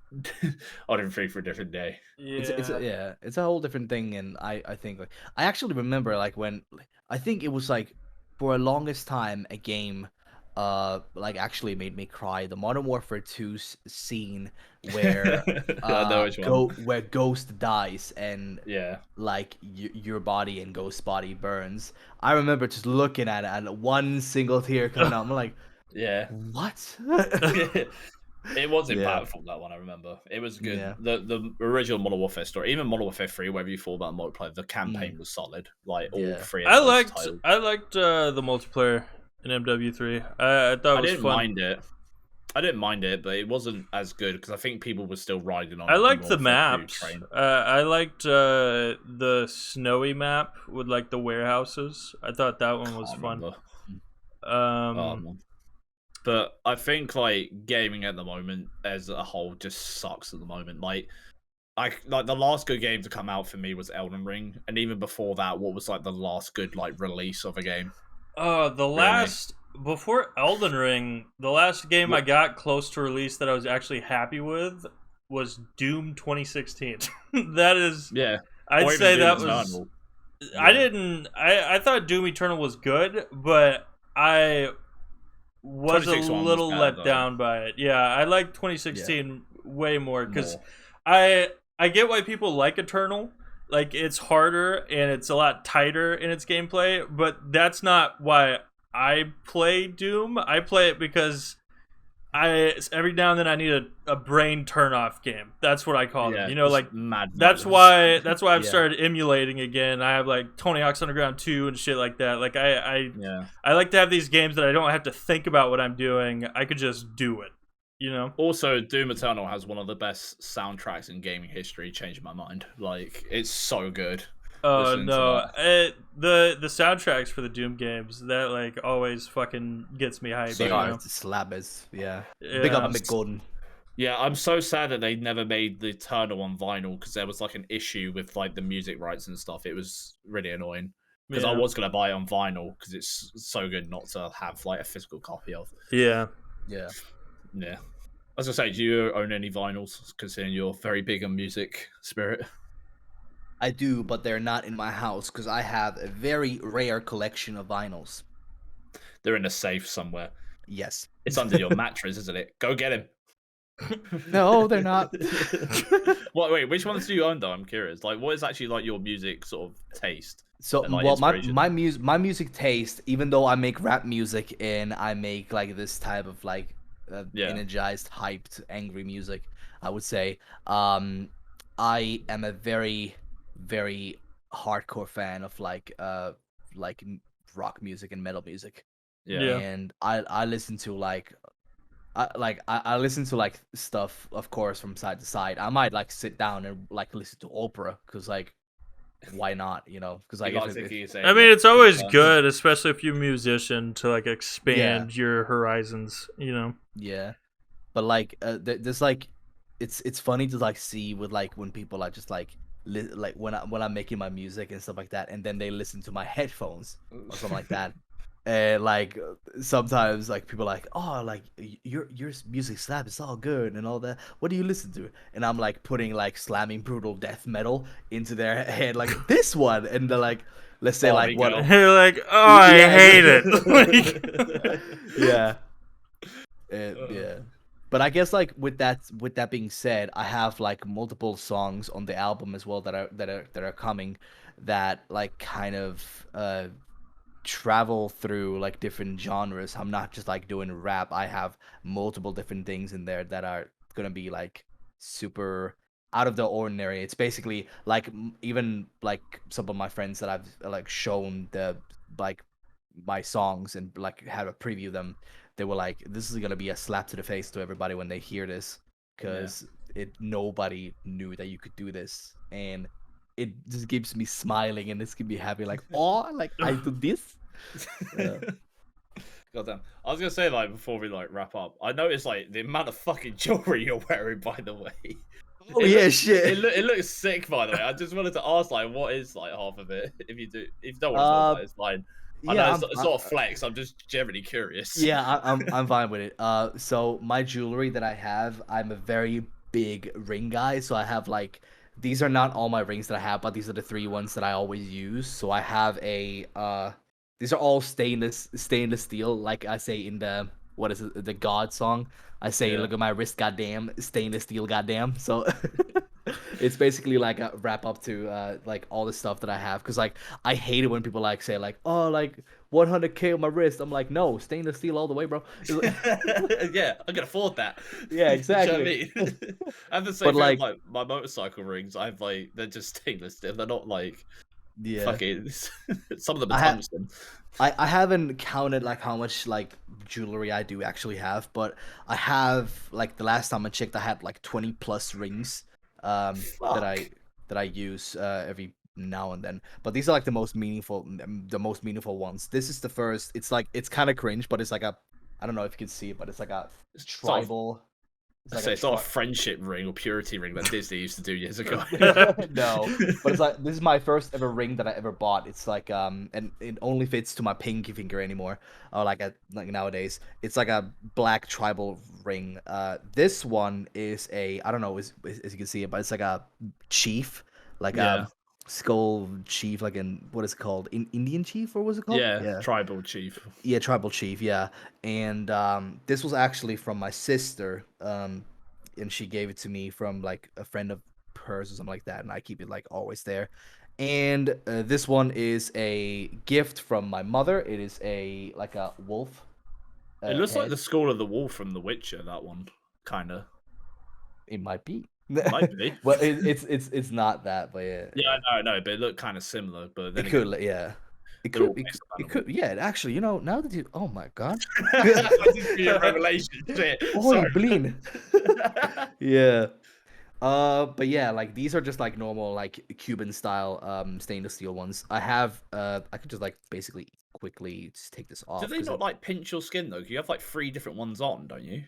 whole different thing for a different day. Yeah, it's a whole different thing, and I think like I actually remember like when I think it was like for a longest time a game like actually made me cry, the Modern Warfare 2 scene where I know which one. where Ghost dies and yeah, like your body and Ghost's body burns. I remember just looking at it and one single tear coming out. I'm like, yeah, what? It was impactful, that one. I remember it was good. Yeah. The original Modern Warfare story, even Modern Warfare 3, wherever you thought about multiplayer, the campaign was solid. Like all three. Of I those liked titles. I liked the multiplayer in MW3. I thought it was didn't fun. mind it. I didn't mind it, but it wasn't as good because I think people were still riding on. I liked the Modern Warfare 2 maps. train. I liked the snowy map with like the warehouses. I thought that one was fun. But I think like gaming at the moment as a whole just sucks at the moment. Like the last good game to come out for me was Elden Ring, and even before that, what was like the last good like release of a game? Before Elden Ring, the last game I got close to release that I was actually happy with was Doom 2016. That is, I'd say that was. I thought Doom Eternal was good, but I was a little let down by it. Yeah, I like 2016 way more because I get why people like Eternal. Like, it's harder and it's a lot tighter in its gameplay, but that's not why I play Doom. I play it because every now and then I need a brain turn off game. That's what I call it. You know, like that's why I've started emulating again. I have like Tony Hawk's Underground 2 and shit like that. Like I like to have these games that I don't have to think about what I'm doing. I could just do it. You know. Also, Doom Eternal has one of the best soundtracks in gaming history. Changed my mind. Like, it's so good. Oh no, the soundtracks for the Doom games that like always fucking gets me hyped. They are slabbers, Big up Mick Gordon. Yeah, I'm so sad that they never made the Eternal on vinyl because there was like an issue with like the music rights and stuff. It was really annoying because I was gonna buy it on vinyl because it's so good not to have like a physical copy of. Yeah. As I say, do you own any vinyls? Considering you're very big on music, Spirit. I do, but they're not in my house because I have a very rare collection of vinyls. They're in a safe somewhere. Yes. It's under your mattress, isn't it? Go get him. No, they're not. Wait, which ones do you own though? I'm curious. Like, what is actually like your music sort of taste? So, and, like, well, my music taste, even though I make rap music and I make like this type of like energized, hyped, angry music, I would say, I am a very hardcore fan of like rock music and metal music. And I listen to like I listen to like stuff, of course, from side to side. I might like sit down and like listen to opera because like why not, you know? Because like I mean, it's always good, especially if you're a musician, to like expand your horizons, you know. But like there's like it's funny to like see with like when people are just like when I'm making my music and stuff like that, and then they listen to my headphones or something like that, and like sometimes like people are like, oh, like your music slap, it's all good and all that. What do you listen to? And I'm like putting like slamming brutal death metal into their head, like this one, and they're like, let's say like what? You're like, oh, I hate it. Yeah. But I guess like with that being said, I have like multiple songs on the album as well that are coming that like kind of travel through like different genres. I'm not just like doing rap. I have multiple different things in there that are gonna be like super out of the ordinary. It's basically like even like some of my friends that I've like shown the like my songs and like had a preview them, they were like, "This is gonna be a slap to the face to everybody when they hear this, because nobody knew that you could do this." And it just keeps me smiling and this keeps me happy, like, "Oh, like I do this." Goddamn. I was gonna say, like, before we like wrap up, I noticed like the amount of fucking jewelry you're wearing, by the way. Oh yeah, shit. It looks sick, by the way. I just wanted to ask, like, what is like half of it? If you don't want to talk about it, it's fine. I know it's not a flex. I'm just generally curious. Yeah, I'm fine with it. So my jewelry that I have, I'm a very big ring guy. So I have like, these are not all my rings that I have, but these are the 3 ones that I always use. So I have a these are all stainless steel. Like I say in the what is it, the God song? I say, look at my wrist, goddamn, stainless steel, goddamn. So it's basically like a wrap up to like all the stuff that I have, because like I hate it when people like say like, oh, like 100K on my wrist. I'm like, no, stainless steel all the way, bro. Yeah, I can afford that. Yeah, exactly. You know what I mean? I have the same thing with, like my motorcycle rings. I have like, they're just stainless steel. They're not like fucking. Some of them are tungsten. I haven't counted like how much like jewelry I do actually have, but I have, like, the last time I checked, I had like 20+ rings that I use every now and then. But these are like the most meaningful ones. This is the first. It's like, it's kind of cringe, but it's like a, I don't know if you can see it, but it's like a tribal. It's not a friendship ring or purity ring that Disney used to do years ago. No, but it's like, this is my first ever ring that I ever bought. It's like and it only fits to my pinky finger anymore, or like nowadays. It's like a black tribal ring. This one is a, I don't know as you can see it, but it's like a chief, like a skull chief, like in, what is it called? Indian chief, or was it called? Yeah, tribal chief. Yeah, tribal chief, yeah. And this was actually from my sister, and she gave it to me from like a friend of hers or something like that, and I keep it like always there. And this one is a gift from my mother. It is like a wolf. It looks like the skull of the wolf from The Witcher, that one, kind of. It might be. Might be. Well, it's not that, but yeah. Yeah, I know, but it looked kind of similar. But then it could, yeah. It could, yeah. Actually, you know, now that you, oh my god, that just be a revelation. Shit. Oh, bleed. Yeah. But yeah, like these are just like normal, like Cuban style, stainless steel ones. I have, I could just like basically quickly just take this off. Do they not like pinch your skin though? You have like 3 different ones on, don't you?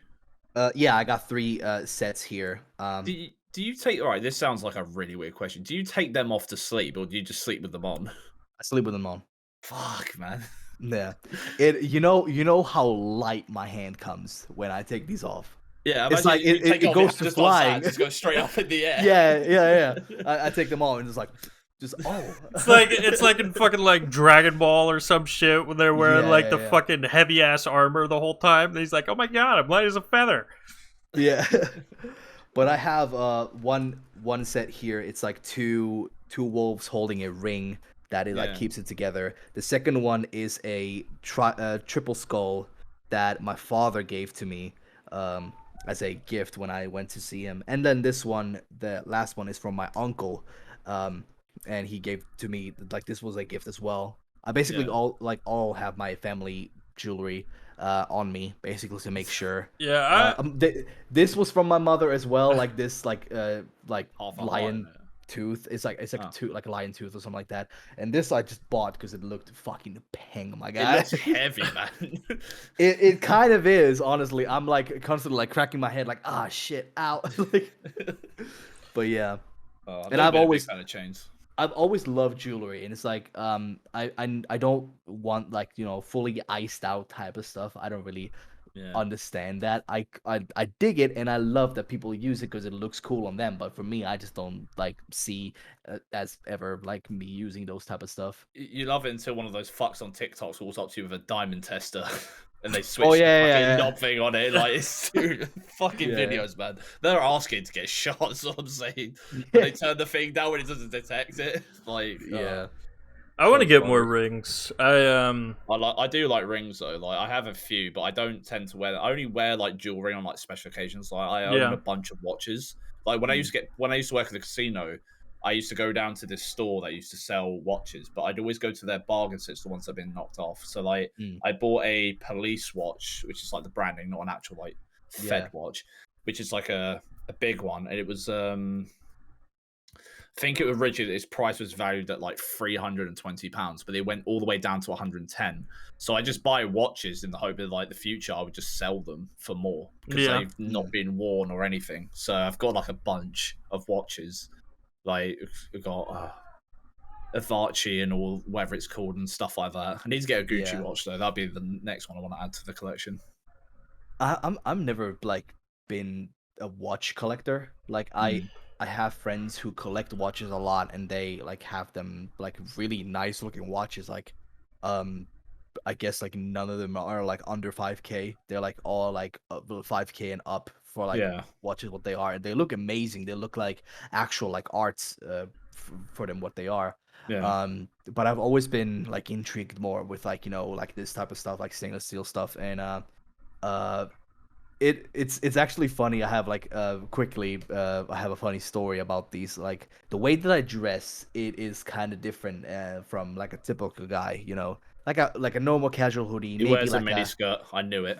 Yeah, I got 3 sets here. Do you take, all right, this sounds like a really weird question. Do you take them off to sleep, or do you just sleep with them on? I sleep with them on. Fuck, man. Yeah. You know how light my hand comes when I take these off. Yeah, it's like it goes to flying. Just go straight up in the air. Yeah. I take them off and just like, it's like in fucking like Dragon Ball or some shit when they're wearing the fucking heavy ass armor the whole time. And he's like, oh my god, I'm light as a feather. Yeah. But I have one set here. It's like two wolves holding a ring that it like keeps it together. The second one is a triple skull that my father gave to me as a gift when I went to see him. And then this one, the last one, is from my uncle, and he gave to me, like, this was a gift as well. I basically all have my family jewelry on me, basically, to make sure. Yeah. This was from my mother as well, like this like lion tooth. It's like a tooth, like a lion tooth or something like that. And this I just bought because it looked fucking pang, my god. It looks heavy, man. it kind of is, honestly. I'm like constantly like cracking my head, like, ah, shit, ow. Like, but yeah. And I've always kind of changed. I've always loved jewelry, and it's like I don't want, like, you know, fully iced out type of stuff. I don't really understand that. I dig it, and I love that people use it because it looks cool on them. But for me, I just don't like see as ever like me using those type of stuff. You love it until one of those fucks on TikTok walks up to you with a diamond tester. And they switch the fucking knob thing on it. Like, it's fucking videos, man. They're asking to get shot, that's what I'm saying. They turn the thing down when it doesn't detect it. Like, I want to get more rings. I do like rings though. Like, I have a few, but I don't tend to wear them. I only wear like jewelry on like special occasions. Like, I own a bunch of watches. Like when I used to work at the casino, I used to go down to this store that used to sell watches, but I'd always go to their bargain sets, the ones that have been knocked off. So like, I bought a police watch, which is like the branding, not an actual like Fed watch, which is like a big one, and it was I think it originally its price was valued at like £320, but they went all the way down to 110. So I just buy watches in the hope that like the future I would just sell them for more because they've not been worn or anything. So I've got like a bunch of watches. Like we've got a Versace and all whatever it's called and stuff like that. I need to get a Gucci watch though. That'll be the next one I want to add to the collection. I'm never like been a watch collector. Like I have friends who collect watches a lot, and they like have them like really nice looking watches. Like, I guess like none of them are like under 5K. They're like all like 5K and up for like watches what they are, and they look amazing. They look like actual like arts for them what they are. But I've always been like intrigued more with like, you know, like this type of stuff, like stainless steel stuff, and it's actually funny. I have like quickly I have a funny story about these. Like the way that I dress, it is kind of different from like a typical guy, you know, like a normal casual hoodie. He wears like a mini skirt. I knew it.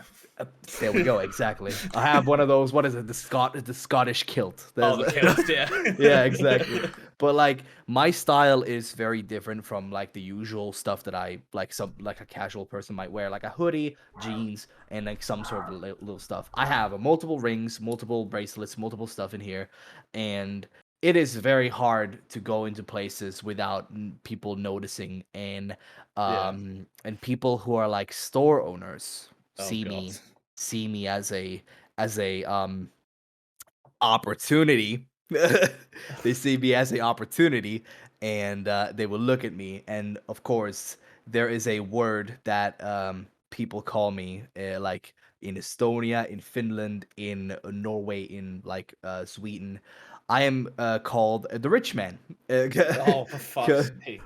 There we go. Exactly. I have one of those. What is it? The Scottish kilt. The kilt. Yeah. Yeah, exactly. But like my style is very different from like the usual stuff that I like. Some like a casual person might wear, like a hoodie, jeans, and like some sort of little stuff. I have multiple rings, multiple bracelets, multiple stuff in here, and it is very hard to go into places without people noticing, and people who are like store owners see me as a opportunity. They see me as an opportunity, and they will look at me. And of course, there is a word that people call me, like in Estonia, in Finland, in Norway, in like Sweden. I am called the rich man. Oh, for fuck's sake.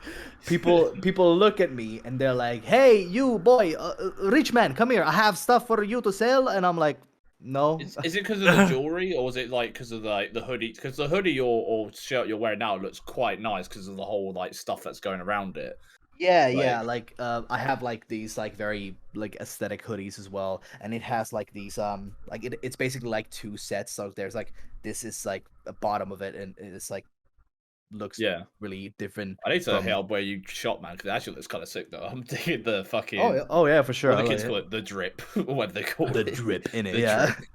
People look at me and they're like, "Hey, you boy, rich man, come here. I have stuff for you to sell." And I'm like, no. Is it because of the jewelry, or is it like because of the hoodie? Because the hoodie or shirt you're wearing now looks quite nice because of the whole like stuff that's going around it. Yeah, like I have like these like very like aesthetic hoodies as well, and it has like these like it's basically like two sets. So there's like this is like the bottom of it, and it's like looks really different. I need to help where you shop, man, because it actually looks kind of sick though. I'm thinking the fucking oh yeah, for sure. What the kids call it, the drip. What they call the it, drip in it.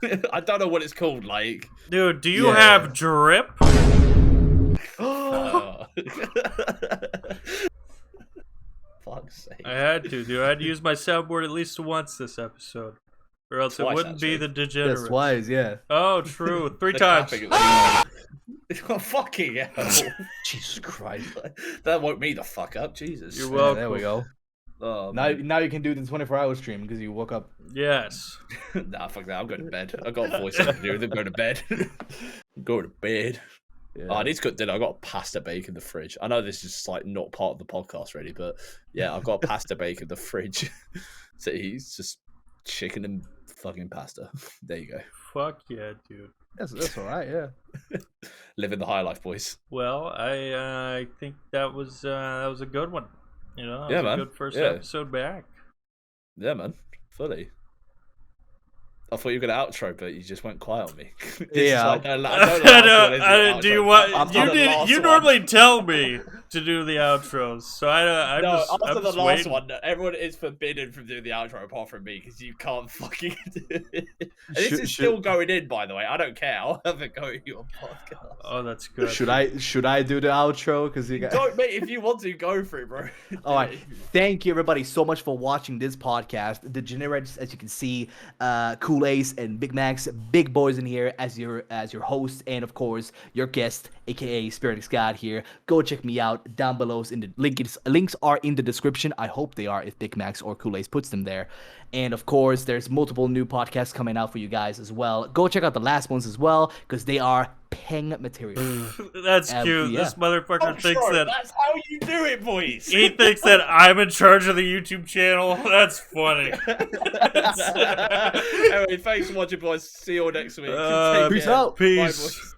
Drip. I don't know what it's called. Like, dude, do you have drip? Fuck's sake. I had to, dude. I had to use my soundboard at least once this episode, or else it wouldn't be the Degenerates. That's twice, yeah. Oh, true. 3 times. Oh, fucking hell. Jesus Christ. That woke me the fuck up. Jesus. You're welcome. There we go. Oh, now you can do the 24-hour stream because you woke up. Yes. Nah, fuck that. I'm going to bed. I got a voice to do. Then go to bed. Go to bed. Yeah. Oh, I need to cook dinner. I got pasta bake in the fridge. I know this is like not part of the podcast really, but yeah, I've got pasta bake in the fridge. So he's just chicken and fucking pasta. There you go. Fuck yeah, dude. That's all right. Yeah. Living the high life, boys. Well, I think that was a good one. You know, yeah, man. A good first episode back. Yeah, man. Fully. I thought you were gonna outro, but you just went quiet on me. Yeah. Like, I do you want? You normally tell me to do the outros, so I'm no. just, after I'm the just last waiting. one, everyone is forbidden from doing the outro apart from me because you can't fucking do it. And this is still going in, by the way. I don't care. I'll have it go in your podcast. Oh, that's good. Should I do the outro? Because you guys... Don't, mate. If you want to, go for it, bro. All right. Thank you, everybody, so much for watching this podcast. Degenerates, as you can see, COOLACE and BIGMACKAZ, big boys in here as your host, and of course your guest, aka Spirittxgod here. Go check me out down below. In the links are in the description. I hope they are if BIGMACKAZ or COOLACE puts them there. And of course, there's multiple new podcasts coming out for you guys as well. Go check out the last ones as well because they are peng material. That's cute. Yeah. This motherfucker thinks that that's how you do it, boys. He thinks that I'm in charge of the YouTube channel. That's funny. Anyway, thanks for watching, boys. See you all next week. Peace out. Peace.